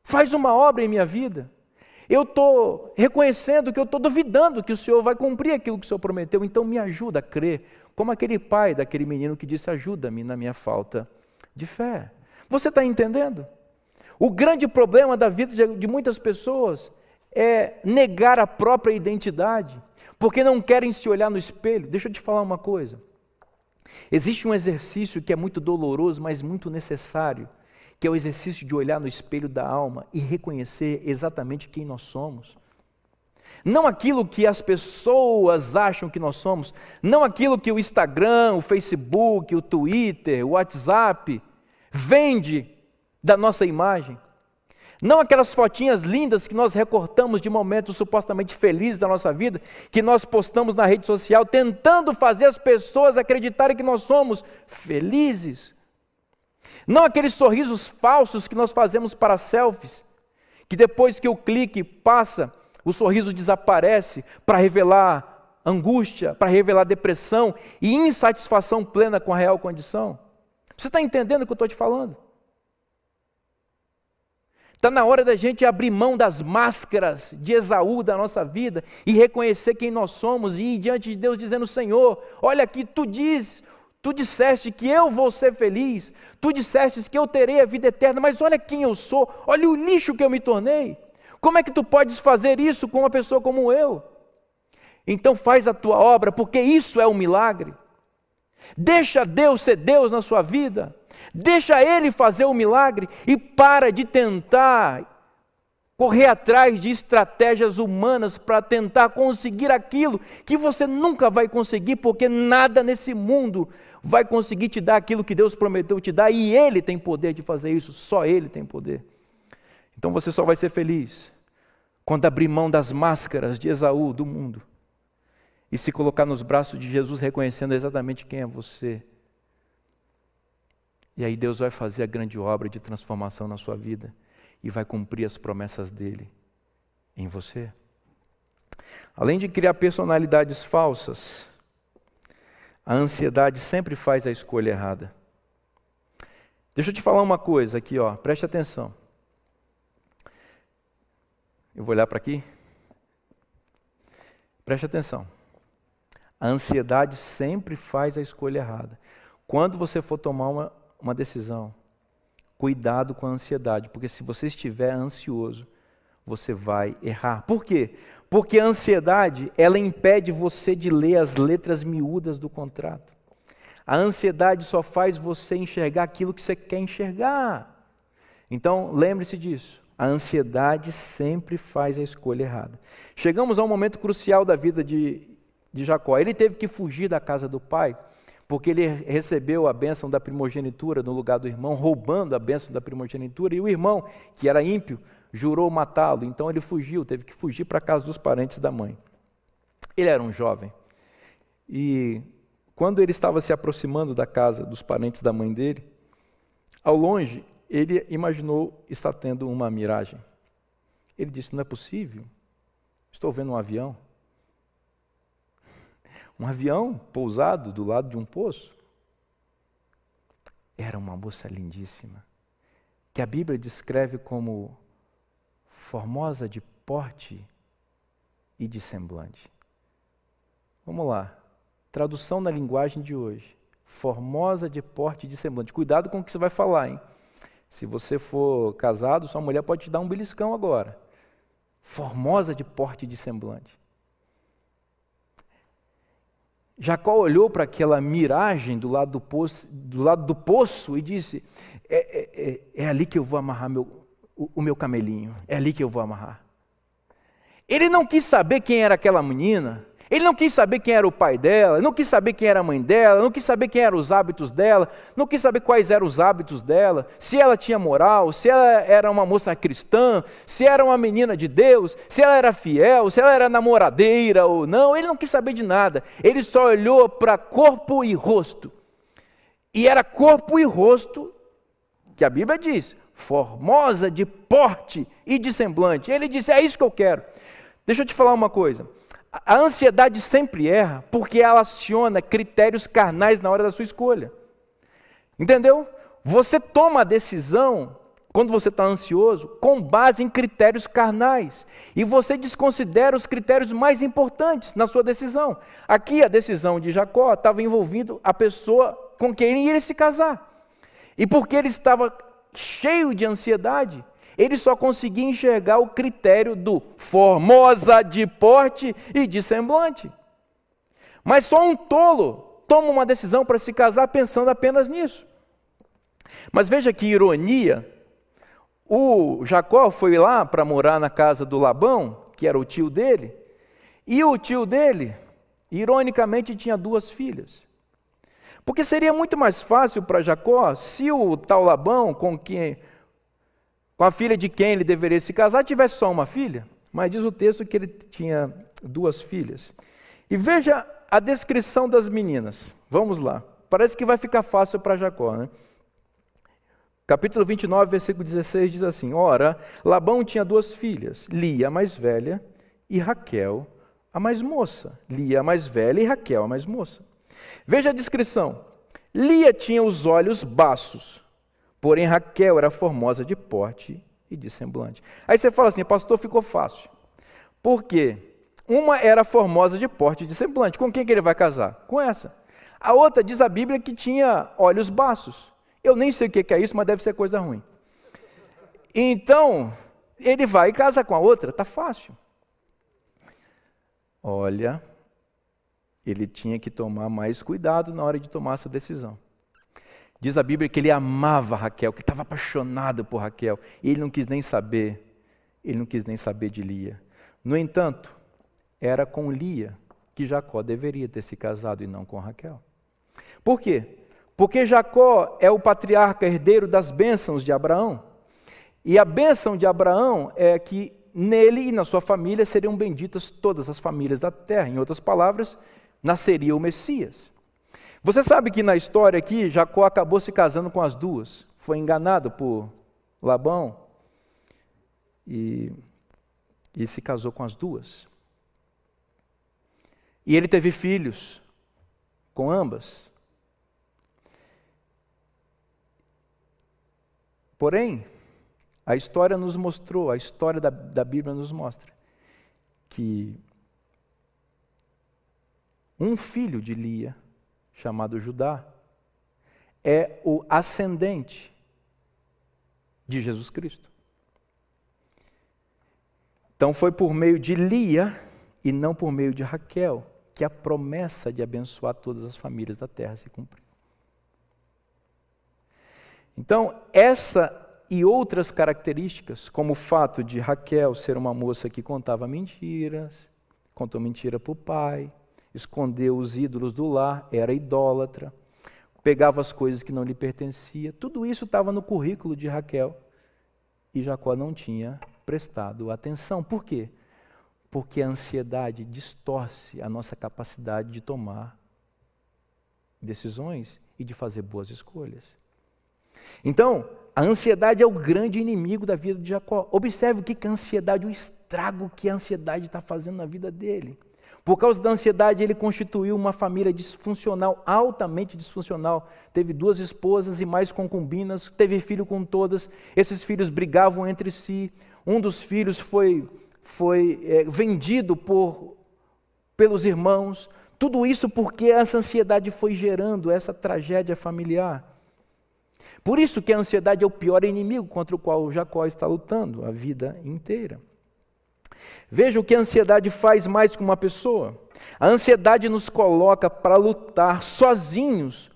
Faz uma obra em minha vida. Eu estou reconhecendo que eu estou duvidando que o Senhor vai cumprir aquilo que o Senhor prometeu, então me ajuda a crer, como aquele pai daquele menino que disse, ajuda-me na minha falta de fé. Você está entendendo? O grande problema da vida de muitas pessoas é negar a própria identidade, porque não querem se olhar no espelho. Deixa eu te falar uma coisa. Existe um exercício que é muito doloroso, mas muito necessário, que é o exercício de olhar no espelho da alma e reconhecer exatamente quem nós somos. não aquilo que as pessoas acham que nós somos, não aquilo que o Instagram, o Facebook, o Twitter, o WhatsApp vende da nossa imagem, não aquelas fotinhas lindas que nós recortamos de momentos supostamente felizes da nossa vida, que nós postamos na rede social, tentando fazer as pessoas acreditarem que nós somos felizes, não aqueles sorrisos falsos que nós fazemos para selfies, que depois que o clique passa, o sorriso desaparece para revelar angústia, para revelar depressão e insatisfação plena com a real condição. Você está entendendo o que eu estou te falando? Está na hora da gente abrir mão das máscaras de Esaú da nossa vida e reconhecer quem nós somos e ir diante de Deus dizendo: Senhor, olha aqui, tu disseste que eu vou ser feliz, tu disseste que eu terei a vida eterna, mas olha quem eu sou, olha o lixo que eu me tornei. Como é que tu podes fazer isso com uma pessoa como eu? Então faz a tua obra, porque isso é um milagre. Deixa Deus ser Deus na sua vida. Deixa Ele fazer o milagre e para de tentar correr atrás de estratégias humanas para tentar conseguir aquilo que você nunca vai conseguir, porque nada nesse mundo vai conseguir te dar aquilo que Deus prometeu te dar, e Ele tem poder de fazer isso, só Ele tem poder. Então você só vai ser feliz quando abrir mão das máscaras de Esaú do mundo e se colocar nos braços de Jesus, reconhecendo exatamente quem é você. E aí Deus vai fazer a grande obra de transformação na sua vida e vai cumprir as promessas dele em você. Além de criar personalidades falsas, a ansiedade sempre faz a escolha errada. Deixa eu te falar uma coisa aqui, ó, preste atenção. Eu vou olhar para aqui. Preste atenção. A ansiedade sempre faz a escolha errada. Quando você for tomar uma decisão, cuidado com a ansiedade, porque se você estiver ansioso, você vai errar. Por quê? Porque a ansiedade, ela impede você de ler as letras miúdas do contrato. A ansiedade só faz você enxergar aquilo que você quer enxergar. Então, lembre-se disso. A ansiedade sempre faz a escolha errada. Chegamos a um momento crucial da vida de Jacó. Ele teve que fugir da casa do pai, porque ele recebeu a bênção da primogenitura no lugar do irmão, roubando a bênção da primogenitura, e o irmão, que era ímpio, jurou matá-lo. Então ele fugiu, teve que fugir para a casa dos parentes da mãe. Ele era um jovem, e quando ele estava se aproximando da casa dos parentes da mãe dele, ao longe, ele imaginou estar tendo uma miragem. Ele disse: não é possível, estou vendo um avião. Um avião pousado do lado de um poço. Era uma moça lindíssima, que a Bíblia descreve como formosa de porte e de semblante. Vamos lá, tradução na linguagem de hoje. Formosa de porte e de semblante. Cuidado com o que você vai falar, hein? Se você for casado, sua mulher pode te dar um beliscão agora. Formosa de porte e de semblante. Jacó olhou para aquela miragem do lado do poço e disse: é ali que eu vou amarrar o meu camelinho, é ali que eu vou amarrar. Ele não quis saber quem era aquela menina, ele não quis saber quem era o pai dela, não quis saber quem era a mãe dela, não quis saber quem eram os hábitos dela, não quis saber quais eram os hábitos dela, se ela tinha moral, se ela era uma moça cristã, se era uma menina de Deus, se ela era fiel, se ela era namoradeira ou não. Ele não quis saber de nada, ele só olhou para corpo e rosto. E era corpo e rosto que a Bíblia diz, formosa de porte e de semblante. Ele disse: é isso que eu quero. Deixa eu te falar uma coisa. A ansiedade sempre erra porque ela aciona critérios carnais na hora da sua escolha. Entendeu? Você toma a decisão, quando você está ansioso, com base em critérios carnais. E você desconsidera os critérios mais importantes na sua decisão. Aqui a decisão de Jacó estava envolvendo a pessoa com quem ele iria se casar. E porque ele estava cheio de ansiedade, ele só conseguia enxergar o critério do formosa de porte e de semblante. Mas só um tolo toma uma decisão para se casar pensando apenas nisso. Mas veja que ironia, o Jacó foi lá para morar na casa do Labão, que era o tio dele, E o tio dele, ironicamente, tinha 2 filhas. Porque seria muito mais fácil para Jacó se o tal Labão, com a filha de quem ele deveria se casar, tivesse só uma filha. Mas diz o texto que ele tinha 2 filhas. E veja a descrição das meninas. Vamos lá. Parece que vai ficar fácil para Jacó, né? Capítulo 29, versículo 16 diz assim: Ora, Labão tinha 2 filhas, Lia, a mais velha, e Raquel, a mais moça. Lia, a mais velha, e Raquel, a mais moça. Veja a descrição. Lia tinha os olhos baços, porém Raquel era formosa de porte e de semblante. Aí você fala assim: pastor, ficou fácil. Por quê? Uma era formosa de porte e de semblante. Com quem que ele vai casar? Com essa. A outra, diz a Bíblia, que tinha olhos baços. Eu nem sei o que é isso, mas deve ser coisa ruim. Então, ele vai e casa com a outra, está fácil. Olha, ele tinha que tomar mais cuidado na hora de tomar essa decisão. Diz a Bíblia que ele amava Raquel, que estava apaixonado por Raquel, e ele não quis nem saber de Lia. No entanto, era com Lia que Jacó deveria ter se casado e não com Raquel. Por quê? Porque Jacó é o patriarca herdeiro das bênçãos de Abraão. E a bênção de Abraão é que nele e na sua família seriam benditas todas as famílias da terra. Em outras palavras, nasceria o Messias. Você sabe que na história aqui, Jacó acabou se casando com as 2. Foi enganado por Labão e se casou com as 2. E ele teve filhos com ambas. Porém, a história nos mostrou, a história da Bíblia nos mostra que um filho de Lia, chamado Judá, é o ascendente de Jesus Cristo. Então foi por meio de Lia e não por meio de Raquel que a promessa de abençoar todas as famílias da terra se cumpriu. Então, essa e outras características, como o fato de Raquel ser uma moça que contava mentiras, contou mentira para o pai, escondeu os ídolos do lar, era idólatra, pegava as coisas que não lhe pertenciam, tudo isso estava no currículo de Raquel e Jacó não tinha prestado atenção. Por quê? Porque a ansiedade distorce a nossa capacidade de tomar decisões e de fazer boas escolhas. Então, a ansiedade é o grande inimigo da vida de Jacó. Observe o que a ansiedade, o estrago que a ansiedade está fazendo na vida dele. Por causa da ansiedade, ele constituiu uma família disfuncional, altamente disfuncional. Teve 2 esposas e mais concubinas, teve filho com todas. Esses filhos brigavam entre si. Um dos filhos foi vendido pelos irmãos. Tudo isso porque essa ansiedade foi gerando essa tragédia familiar. Por isso que a ansiedade é o pior inimigo contra o qual Jacó está lutando a vida inteira. Veja o que a ansiedade faz mais com uma pessoa. A ansiedade nos coloca para lutar sozinhos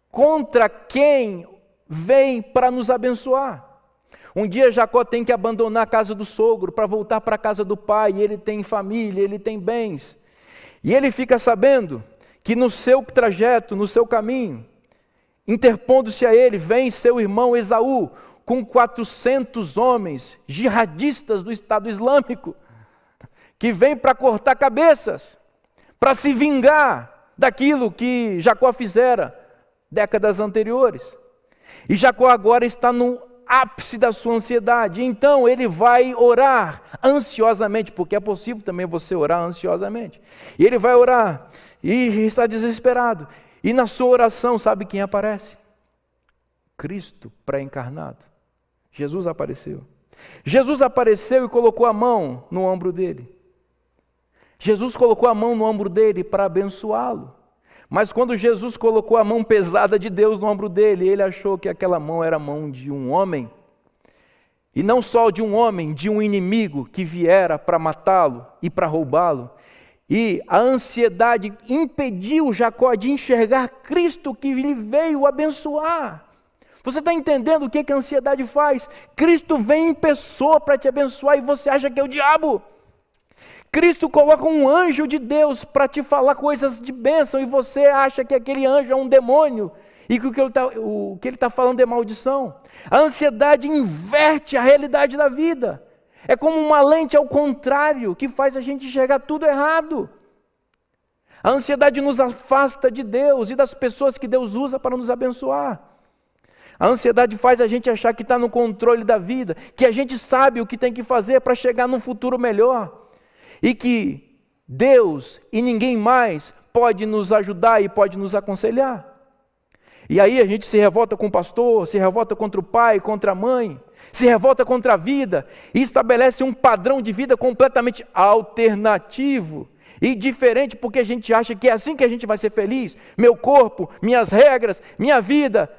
contra quem vem para nos abençoar. Um dia Jacó tem que abandonar a casa do sogro para voltar para a casa do pai, e ele tem família, ele tem bens. E ele fica sabendo que no seu trajeto, no seu caminho, interpondo-se a ele, vem seu irmão Esaú, com 400 homens, jihadistas do Estado Islâmico, que vem para cortar cabeças, para se vingar daquilo que Jacó fizera décadas anteriores. E Jacó agora está no ápice da sua ansiedade, então ele vai orar ansiosamente, porque é possível também você orar ansiosamente. E ele vai orar, e está desesperado. E na sua oração, sabe quem aparece? Cristo pré-encarnado. Jesus apareceu. Jesus apareceu e colocou a mão no ombro dele. Jesus colocou a mão no ombro dele para abençoá-lo. Mas quando Jesus colocou a mão pesada de Deus no ombro dele, ele achou que aquela mão era a mão de um homem. E não só de um homem, de um inimigo que viera para matá-lo e para roubá-lo. E a ansiedade impediu Jacó de enxergar Cristo que lhe veio abençoar. Você está entendendo o que a ansiedade faz? Cristo vem em pessoa para te abençoar e você acha que é o diabo. Cristo coloca um anjo de Deus para te falar coisas de bênção e você acha que aquele anjo é um demônio e que o que ele está falando é maldição. A ansiedade inverte a realidade da vida. É como uma lente ao contrário que faz a gente enxergar tudo errado. A ansiedade nos afasta de Deus e das pessoas que Deus usa para nos abençoar. A ansiedade faz a gente achar que está no controle da vida, que a gente sabe o que tem que fazer para chegar num futuro melhor. E que Deus e ninguém mais pode nos ajudar e pode nos aconselhar. E aí a gente se revolta com o pastor, se revolta contra o pai, contra a mãe, se revolta contra a vida e estabelece um padrão de vida completamente alternativo e diferente, porque a gente acha que é assim que a gente vai ser feliz. Meu corpo, minhas regras, minha vida,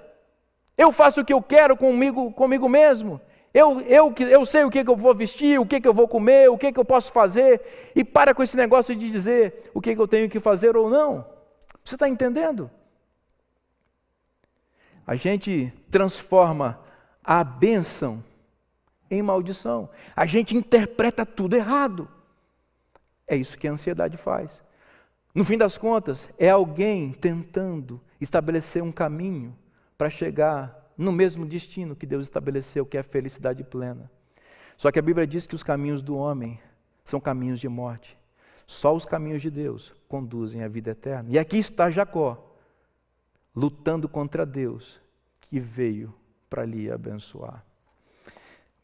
eu faço o que eu quero comigo mesmo. Eu sei o que eu vou vestir, o que eu vou comer, o que eu posso fazer, e para com esse negócio de dizer o que eu tenho que fazer ou não. Você está entendendo? A gente transforma a bênção em maldição. A gente interpreta tudo errado. É isso que a ansiedade faz. No fim das contas, é alguém tentando estabelecer um caminho para chegar no mesmo destino que Deus estabeleceu, que é a felicidade plena. Só que a Bíblia diz que os caminhos do homem são caminhos de morte. Só os caminhos de Deus conduzem à vida eterna. E aqui está Jacó, lutando contra Deus, que veio para lhe abençoar.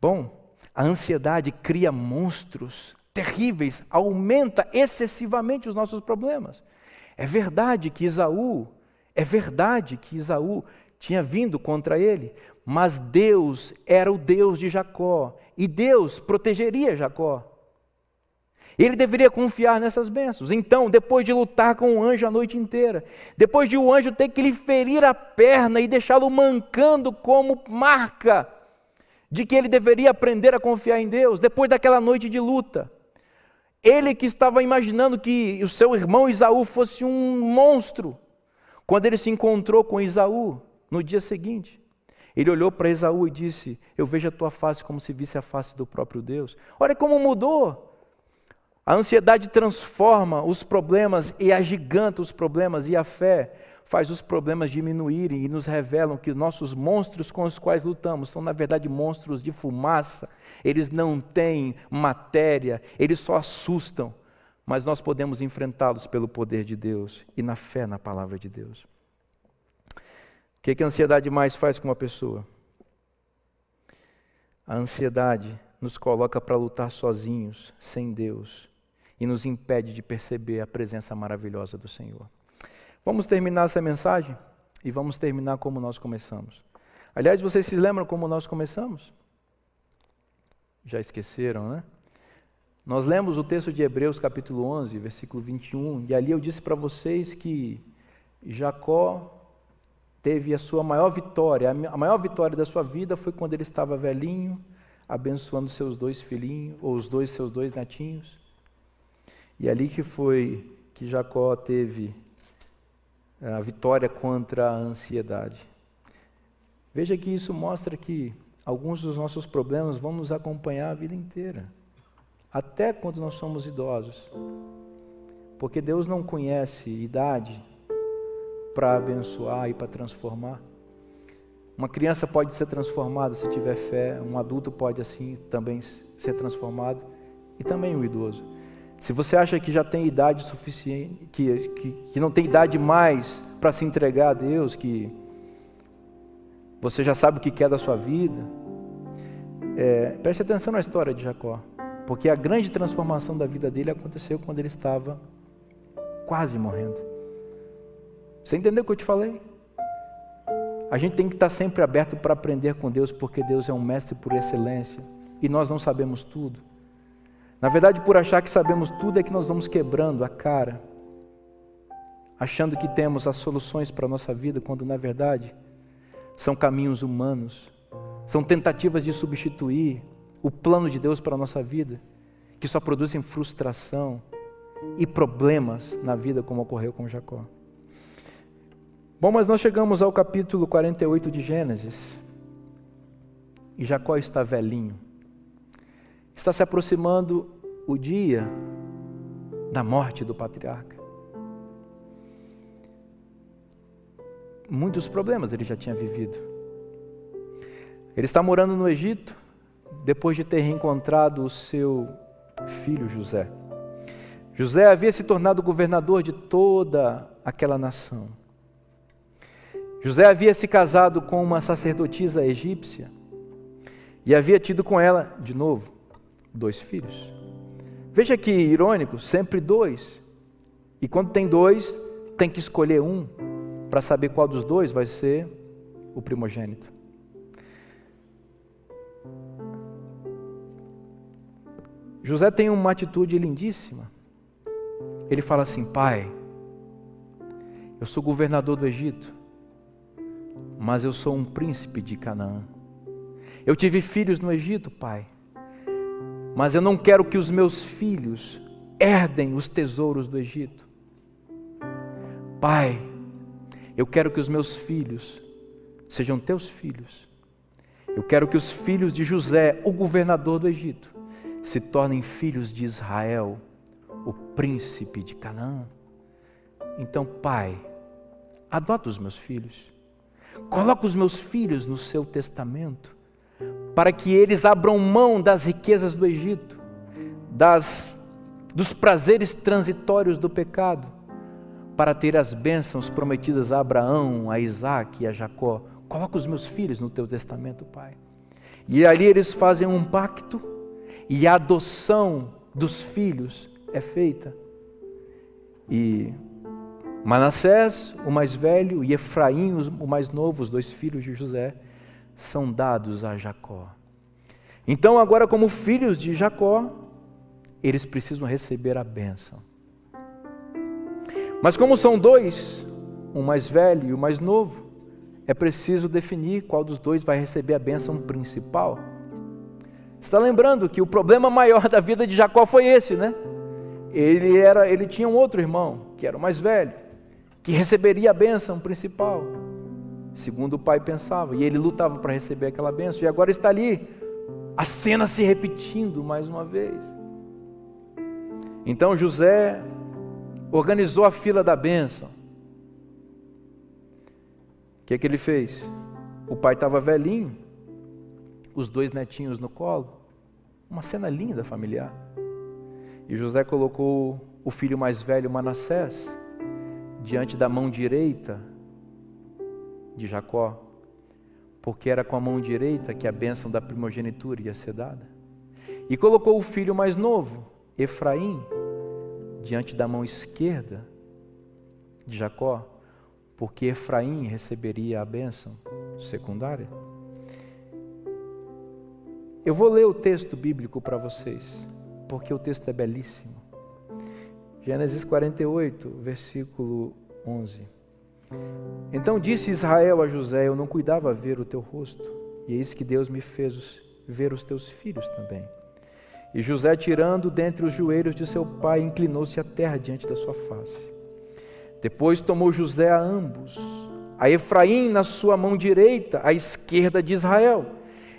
Bom, a ansiedade cria monstros terríveis, aumenta excessivamente os nossos problemas. É verdade que Esaú tinha vindo contra ele, mas Deus era o Deus de Jacó, e Deus protegeria Jacó. Ele deveria confiar nessas bênçãos. Então, depois de lutar com o anjo a noite inteira, depois de o anjo ter que lhe ferir a perna e deixá-lo mancando como marca de que ele deveria aprender a confiar em Deus, depois daquela noite de luta, ele que estava imaginando que o seu irmão Esaú fosse um monstro, quando ele se encontrou com Esaú no dia seguinte, ele olhou para Esaú e disse: eu vejo a tua face como se visse a face do próprio Deus. Olha como mudou. A ansiedade transforma os problemas e agiganta os problemas, e a fé faz os problemas diminuírem e nos revelam que nossos monstros com os quais lutamos são, na verdade, monstros de fumaça. Eles não têm matéria, eles só assustam, mas nós podemos enfrentá-los pelo poder de Deus e na fé na palavra de Deus. O que a ansiedade mais faz com uma pessoa? A ansiedade nos coloca para lutar sozinhos, sem Deus, e nos impede de perceber a presença maravilhosa do Senhor. Vamos terminar essa mensagem e vamos terminar como nós começamos. Aliás, vocês se lembram como nós começamos? Já esqueceram, né? Nós lemos o texto de Hebreus capítulo 11, versículo 21, e ali eu disse para vocês que Jacó teve a sua maior vitória. A maior vitória da sua vida foi quando ele estava velhinho, abençoando seus 2 filhinhos, ou seus dois netinhos. E ali que foi que Jacó teve a vitória contra a ansiedade. Veja que isso mostra que alguns dos nossos problemas vão nos acompanhar a vida inteira, até quando nós somos idosos. Porque Deus não conhece idade para abençoar e para transformar. Uma criança pode ser transformada se tiver fé, um adulto pode assim também ser transformado, e também um idoso. Se você acha que já tem idade suficiente, que não tem idade mais para se entregar a Deus, que você já sabe o que quer da sua vida, preste atenção na história de Jacó, porque a grande transformação da vida dele aconteceu quando ele estava quase morrendo. Você entendeu o que eu te falei? A gente tem que estar sempre aberto para aprender com Deus, porque Deus é um mestre por excelência, e nós não sabemos tudo. Na verdade, por achar que sabemos tudo é que nós vamos quebrando a cara, achando que temos as soluções para a nossa vida, quando na verdade são caminhos humanos, são tentativas de substituir o plano de Deus para a nossa vida, que só produzem frustração e problemas na vida, como ocorreu com Jacó. Bom, mas nós chegamos ao capítulo 48 de Gênesis, e Jacó está velhinho. Está se aproximando o dia da morte do patriarca. Muitos problemas ele já tinha vivido. Ele está morando no Egito, depois de ter reencontrado o seu filho José. José havia se tornado governador de toda aquela nação. José havia se casado com uma sacerdotisa egípcia e havia tido com ela, de novo, 2 filhos. Veja que irônico, sempre 2. E quando tem 2, tem que escolher um para saber qual dos 2 vai ser o primogênito. José tem uma atitude lindíssima. Ele fala assim: pai, eu sou governador do Egito, mas eu sou um príncipe de Canaã. Eu tive filhos no Egito, pai, mas eu não quero que os meus filhos herdem os tesouros do Egito. Pai, eu quero que os meus filhos sejam teus filhos. Eu quero que os filhos de José, o governador do Egito, se tornem filhos de Israel, o príncipe de Canaã. Então, pai, adota os meus filhos. Coloca os meus filhos no seu testamento, para que eles abram mão das riquezas do Egito, dos prazeres transitórios do pecado, para ter as bênçãos prometidas a Abraão, a Isaac e a Jacó. Coloca os meus filhos no teu testamento, pai. E ali eles fazem um pacto, e a adoção dos filhos é feita. E Manassés, o mais velho, e Efraim, o mais novo, os 2 filhos de José, são dados a Jacó. Então agora, como filhos de Jacó, eles precisam receber a bênção. Mas como são 2, um mais velho e o mais novo, é preciso definir qual dos 2 vai receber a bênção principal. Você está lembrando que o problema maior da vida de Jacó foi esse, né? Ele tinha um outro irmão, que era o mais velho, que receberia a bênção principal, segundo o pai pensava, e ele lutava para receber aquela bênção, e agora está ali, a cena se repetindo mais uma vez. Então José organizou a fila da bênção. O que ele fez? O pai estava velhinho, os 2 netinhos no colo, uma cena linda familiar. E José colocou o filho mais velho, Manassés, diante da mão direita de Jacó, porque era com a mão direita que a bênção da primogenitura ia ser dada. E colocou o filho mais novo, Efraim, diante da mão esquerda de Jacó, porque Efraim receberia a bênção secundária. Eu vou ler o texto bíblico para vocês, porque o texto é belíssimo. Gênesis 48, versículo 11. Então disse Israel a José: eu não cuidava ver o teu rosto, e eis que Deus me fez ver os teus filhos também. E José, tirando dentre os joelhos de seu pai, inclinou-se à terra diante da sua face. Depois tomou José a ambos, a Efraim na sua mão direita, à esquerda de Israel,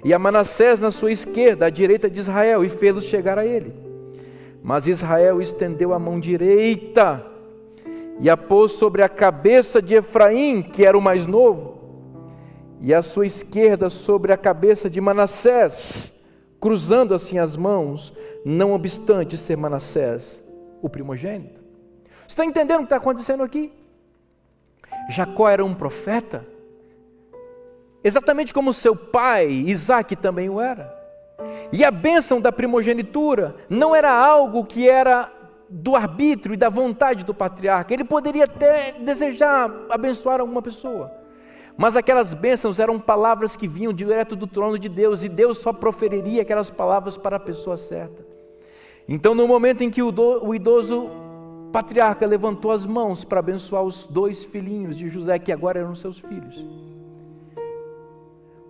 e a Manassés na sua esquerda, à direita de Israel, e fê-los chegar a ele. Mas Israel estendeu a mão direita e a pôs sobre a cabeça de Efraim, que era o mais novo, e a sua esquerda sobre a cabeça de Manassés, cruzando assim as mãos, não obstante ser Manassés o primogênito. Você está entendendo o que está acontecendo aqui? Jacó era um profeta, exatamente como seu pai, Isaac, também o era. E a bênção da primogenitura não era algo que era do arbítrio e da vontade do patriarca. Ele poderia até desejar abençoar alguma pessoa, mas aquelas bênçãos eram palavras que vinham direto do trono de Deus, e Deus só proferiria aquelas palavras para a pessoa certa. Então, no momento em que o idoso patriarca levantou as mãos para abençoar os 2 filhinhos de José, que agora eram seus filhos,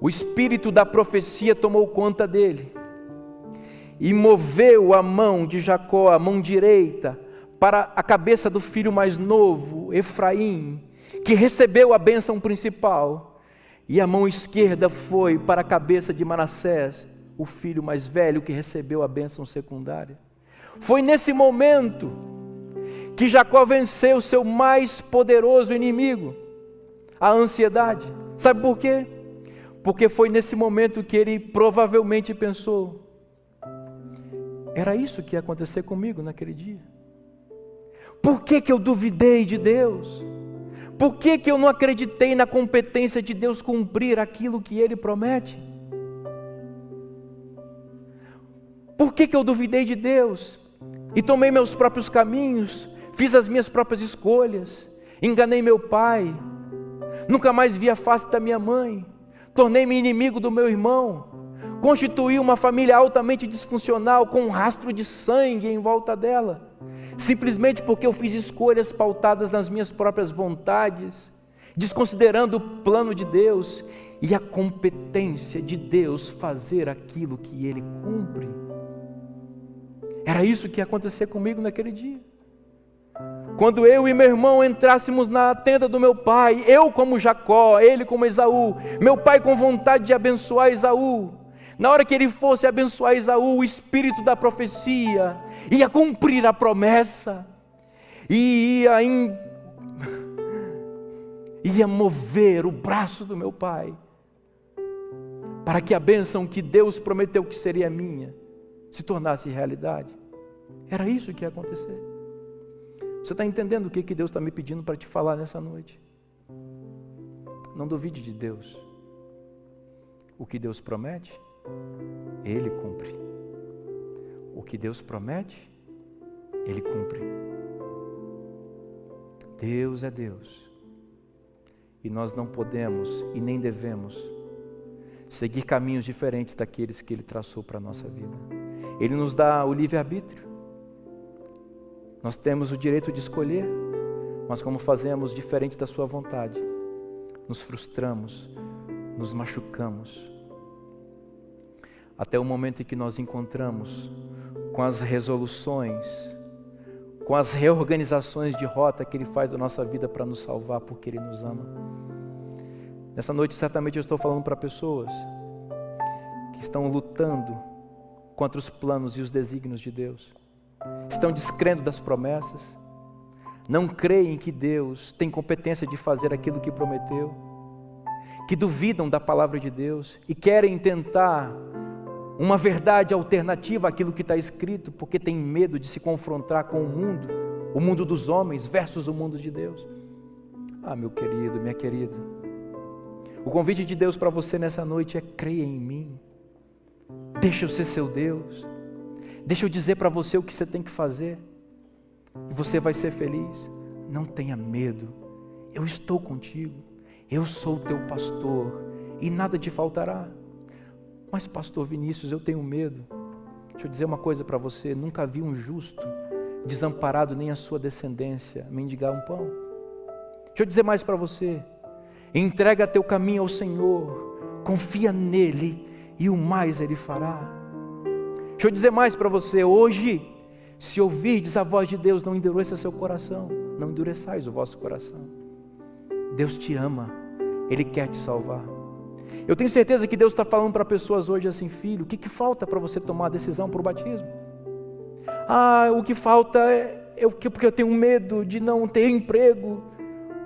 o espírito da profecia tomou conta dele e moveu a mão de Jacó, a mão direita, para a cabeça do filho mais novo, Efraim, que recebeu a bênção principal, e a mão esquerda foi para a cabeça de Manassés, o filho mais velho, que recebeu a bênção secundária. Foi nesse momento que Jacó venceu o seu mais poderoso inimigo, a ansiedade. Sabe por quê? Porque foi nesse momento que ele provavelmente pensou: era isso que ia acontecer comigo naquele dia. Por que eu duvidei de Deus? Por que eu não acreditei na competência de Deus cumprir aquilo que Ele promete? Por que eu duvidei de Deus e tomei meus próprios caminhos, fiz as minhas próprias escolhas, enganei meu pai, nunca mais vi a face da minha mãe, tornei-me inimigo do meu irmão, constituí uma família altamente disfuncional com um rastro de sangue em volta dela, simplesmente porque eu fiz escolhas pautadas nas minhas próprias vontades, desconsiderando o plano de Deus e a competência de Deus fazer aquilo que Ele cumpre. Era isso que ia acontecer comigo naquele dia. Quando eu e meu irmão entrássemos na tenda do meu pai, eu como Jacó, ele como Esaú, meu pai com vontade de abençoar Esaú, na hora que ele fosse abençoar Esaú, o espírito da profecia ia cumprir a promessa e ia mover o braço do meu pai para que a bênção que Deus prometeu que seria minha se tornasse realidade. Era isso que ia acontecer. Você está entendendo o que Deus está me pedindo para te falar nessa noite? Não duvide de Deus. O que Deus promete, Ele cumpre. O que Deus promete, Ele cumpre. Deus é Deus. E nós não podemos e nem devemos seguir caminhos diferentes daqueles que Ele traçou para a nossa vida. Ele nos dá o livre-arbítrio. Nós temos o direito de escolher, mas como fazemos diferente da sua vontade, nos frustramos, nos machucamos. Até o momento em que nós encontramos com as resoluções, com as reorganizações de rota que Ele faz da nossa vida para nos salvar, porque Ele nos ama. Nessa noite, certamente eu estou falando para pessoas que estão lutando contra os planos e os desígnios de Deus, estão descrendo das promessas, não creem que Deus tem competência de fazer aquilo que prometeu, que duvidam da palavra de Deus e querem tentar uma verdade alternativa àquilo que está escrito, porque tem medo de se confrontar com o mundo dos homens versus o mundo de Deus. Ah, meu querido, minha querida, o convite de Deus para você nessa noite é: creia em mim, deixa eu ser seu Deus, deixa eu dizer para você o que você tem que fazer, e você vai ser feliz. Não tenha medo, eu estou contigo, eu sou o teu pastor, e nada te faltará. Mas pastor Vinícius, eu tenho medo. Deixa eu dizer uma coisa para você: nunca vi um justo desamparado, nem a sua descendência mendigar um pão. Deixa eu dizer mais para você: entrega teu caminho ao Senhor, confia nele, e o mais Ele fará. Deixa eu dizer mais para você: hoje, se ouvirdes a voz de Deus, não endureça seu coração, não endureçais o vosso coração. Deus te ama, Ele quer te salvar. Eu tenho certeza que Deus está falando para pessoas hoje assim: filho, o que falta para você tomar a decisão para o batismo? Ah, o que falta porque eu tenho medo de não ter emprego,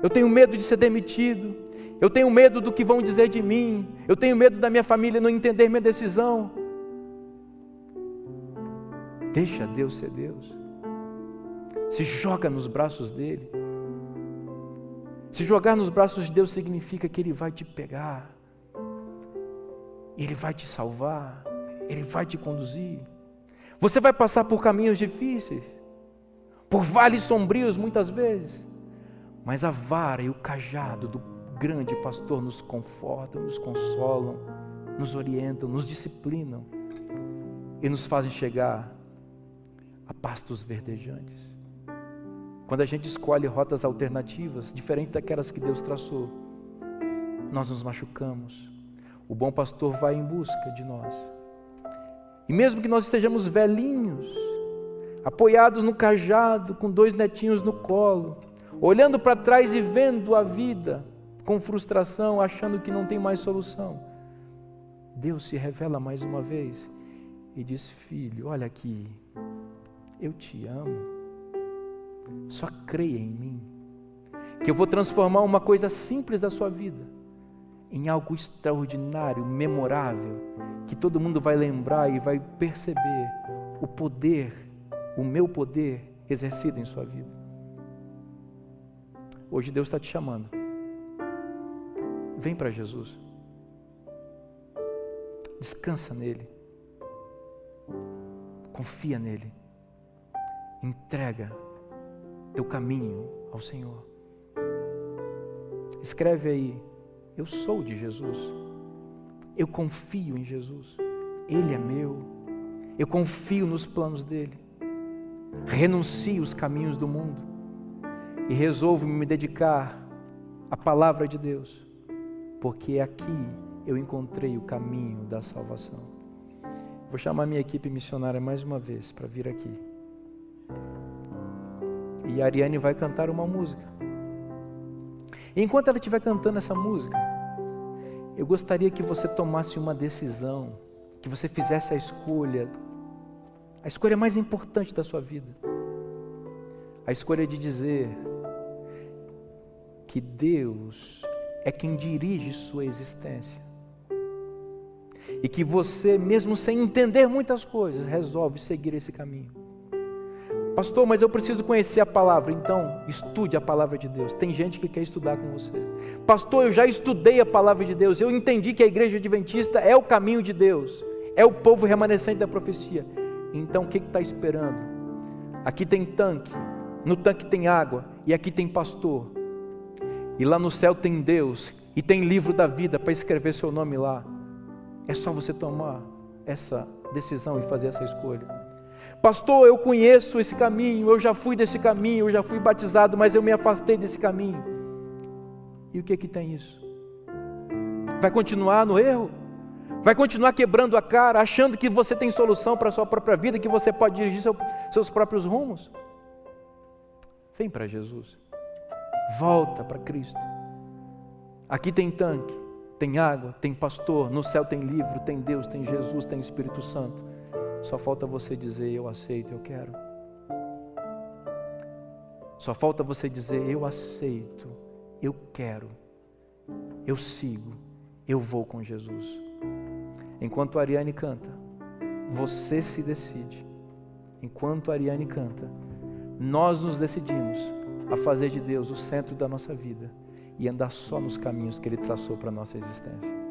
eu tenho medo de ser demitido, eu tenho medo do que vão dizer de mim, eu tenho medo da minha família não entender minha decisão. Deixa Deus ser Deus. Se joga nos braços dEle. Se jogar nos braços de Deus significa que Ele vai te pegar, Ele vai te salvar, Ele vai te conduzir. Você vai passar por caminhos difíceis, por vales sombrios muitas vezes, mas a vara e o cajado do grande pastor nos confortam, nos consolam, nos orientam, nos disciplinam e nos fazem chegar a pastos verdejantes. Quando a gente escolhe rotas alternativas, diferentes daquelas que Deus traçou, nós nos machucamos. O bom pastor vai em busca de nós. E mesmo que nós estejamos velhinhos, apoiados no cajado, com 2 netinhos no colo, olhando para trás e vendo a vida com frustração, achando que não tem mais solução, Deus se revela mais uma vez e diz: filho, olha aqui, eu te amo, Só creia em mim, que eu vou transformar uma coisa simples da sua vida em algo extraordinário, memorável, que todo mundo vai lembrar e vai perceber o poder, o meu poder exercido em sua vida. Hoje Deus está te chamando. Vem para Jesus. Descansa nele. Confia nele. Entrega teu caminho ao Senhor. Escreve aí: eu sou de Jesus. Eu confio em Jesus. Ele é meu. Eu confio nos planos dele. Renuncio os caminhos do mundo e resolvo me dedicar à palavra de Deus, porque aqui eu encontrei o caminho da salvação. Vou chamar minha equipe missionária mais uma vez para vir aqui. E a Ariane vai cantar uma música. E enquanto ela estiver cantando essa música, eu gostaria que você tomasse uma decisão, que você fizesse a escolha mais importante da sua vida. A escolha de dizer que Deus é quem dirige sua existência. E que você, mesmo sem entender muitas coisas, resolve seguir esse caminho. Pastor, mas eu preciso conhecer a palavra. Então, estude a palavra de Deus. Tem gente que quer estudar com você. Pastor, eu já estudei a palavra de Deus. Eu entendi que a igreja adventista é o caminho de Deus. É o povo remanescente da profecia. Então, o que está esperando? Aqui tem tanque. No tanque tem água. E aqui tem pastor. E lá no céu tem Deus. E tem livro da vida para escrever seu nome lá. É só você tomar essa decisão e fazer essa escolha. Pastor, eu conheço esse caminho, eu já fui desse caminho, eu já fui batizado, mas eu me afastei desse caminho. E o que tem isso? Vai continuar no erro? Vai continuar quebrando a cara, achando que você tem solução para a sua própria vida, que você pode dirigir seus próprios rumos? Vem para Jesus. Volta para Cristo. Aqui tem tanque, tem água, tem pastor, no céu tem livro, tem Deus, tem Jesus, tem Espírito Santo. Só falta você dizer: eu aceito, eu quero. Só falta você dizer: eu aceito, eu quero, eu sigo, eu vou com Jesus. Enquanto a Ariane canta, você se decide. Enquanto a Ariane canta, nós nos decidimos a fazer de Deus o centro da nossa vida e andar só nos caminhos que Ele traçou para a nossa existência.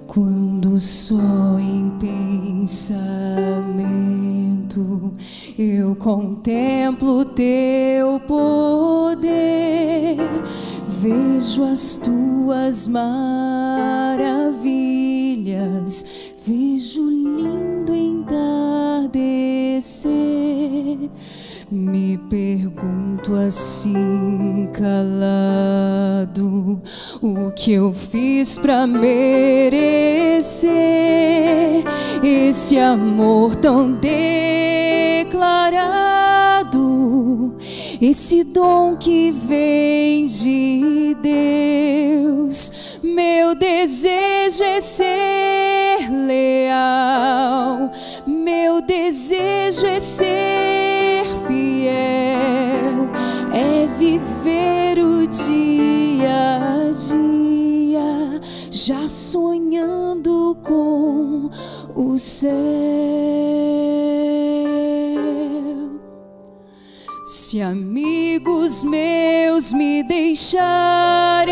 Quando só em pensamento eu contemplo teu poder, vejo as tuas maravilhas, vejo o lindo entardecer. Me pergunto assim calado, o que eu fiz pra merecer esse amor tão declarado, esse dom que vem de Deus. Meu desejo é ser leal, meu desejo é ser fiel, é viver o dia a dia, já sonhando com o céu. Se amigos meus me deixarem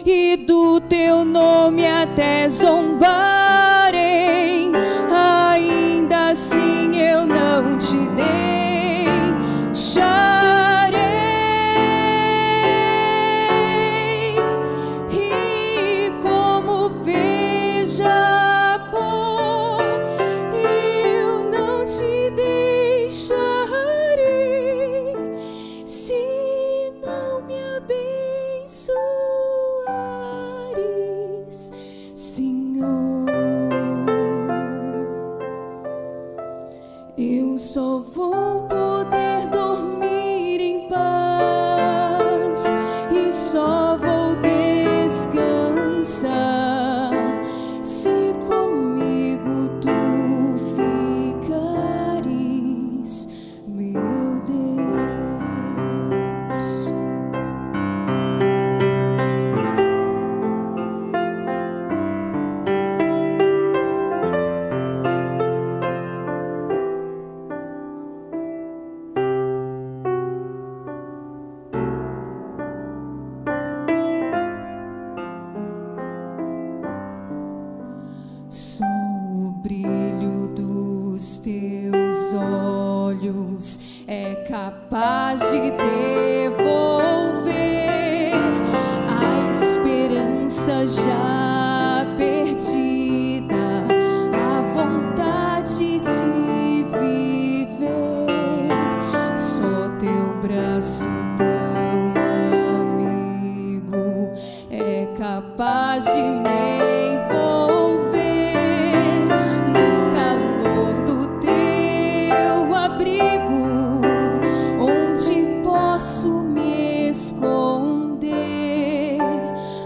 e do teu nome até zombarem, ainda assim eu não te deixarei. E como fez Jacó, eu não te deixarei, se não me abençoares, Senhor. é capaz de devolver a esperança já perdida, a vontade de viver. Só teu braço tão amigo é capaz de me envolver no calor do teu abrigo, onde posso me esconder.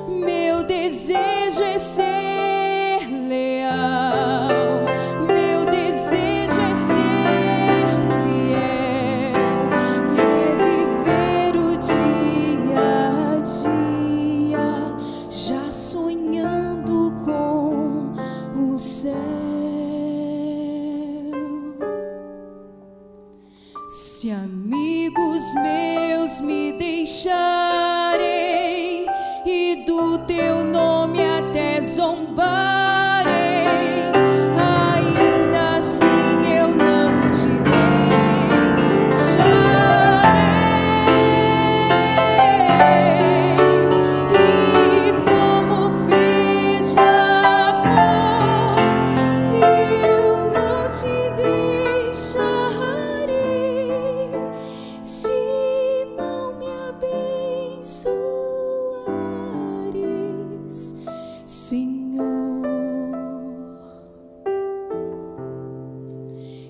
Meu desejo é ser leal, meu desejo é ser fiel, é viver o dia a dia, já sonhando com o céu. Se amigos meus me deixarem e do teu nome até zombarem, ainda assim eu não te deixarei. E como fez Jacó, eu não te deixarei, se não me abençoares, Senhor.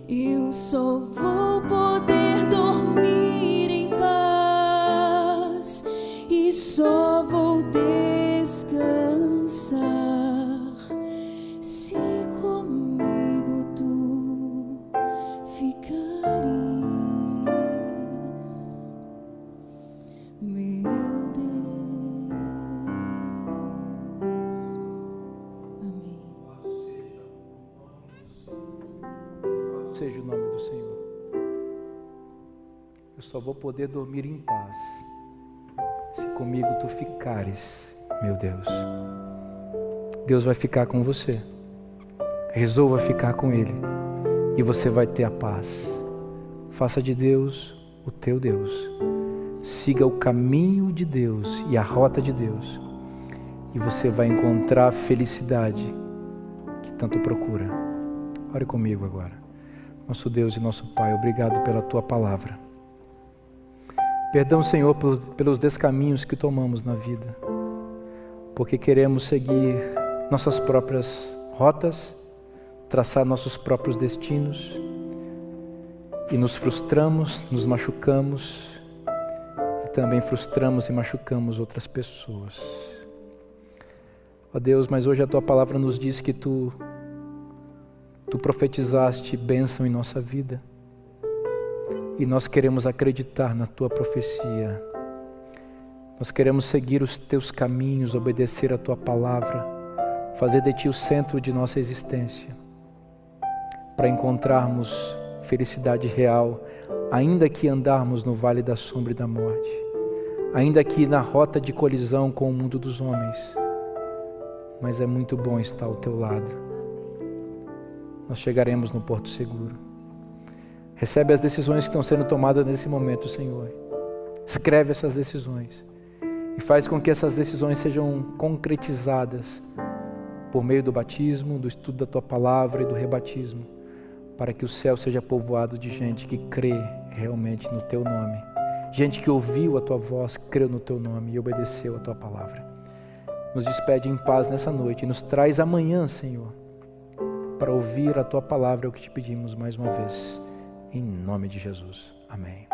Eu só vou poder dormir em paz e só vou descansar se comigo tu ficares, meu Deus. Amém. Seja o nome do Senhor. Eu só vou poder dormir em paz se comigo tu ficares, meu Deus. Deus vai ficar com você. Resolva ficar com Ele e você vai ter a paz. Faça de Deus o teu Deus. Siga o caminho de Deus e a rota de Deus e você vai encontrar a felicidade que tanto procura. Ore comigo agora. Nosso Deus e nosso Pai, obrigado pela Tua palavra. Perdão, Senhor, pelos descaminhos que tomamos na vida, porque queremos seguir nossas próprias rotas, traçar nossos próprios destinos, e nos frustramos, nos machucamos, e também frustramos e machucamos outras pessoas. Ó Deus, mas hoje a Tua palavra nos diz que Tu profetizaste bênção em nossa vida e nós queremos acreditar na Tua profecia. Nós queremos seguir os Teus caminhos, obedecer a Tua palavra, fazer de Ti o centro de nossa existência, para encontrarmos felicidade real, ainda que andarmos no vale da sombra e da morte, ainda que na rota de colisão com o mundo dos homens, mas é muito bom estar ao Teu lado. Nós chegaremos no porto seguro. Recebe as decisões que estão sendo tomadas nesse momento, Senhor. Escreve essas decisões e faz com que essas decisões sejam concretizadas por meio do batismo, do estudo da Tua palavra e do rebatismo, para que o céu seja povoado de gente que crê realmente no Teu nome, gente que ouviu a Tua voz, creu no Teu nome e obedeceu a Tua palavra. Nos despede em paz nessa noite e nos traz amanhã, Senhor, para ouvir a Tua palavra, é o que te pedimos mais uma vez, em nome de Jesus. Amém.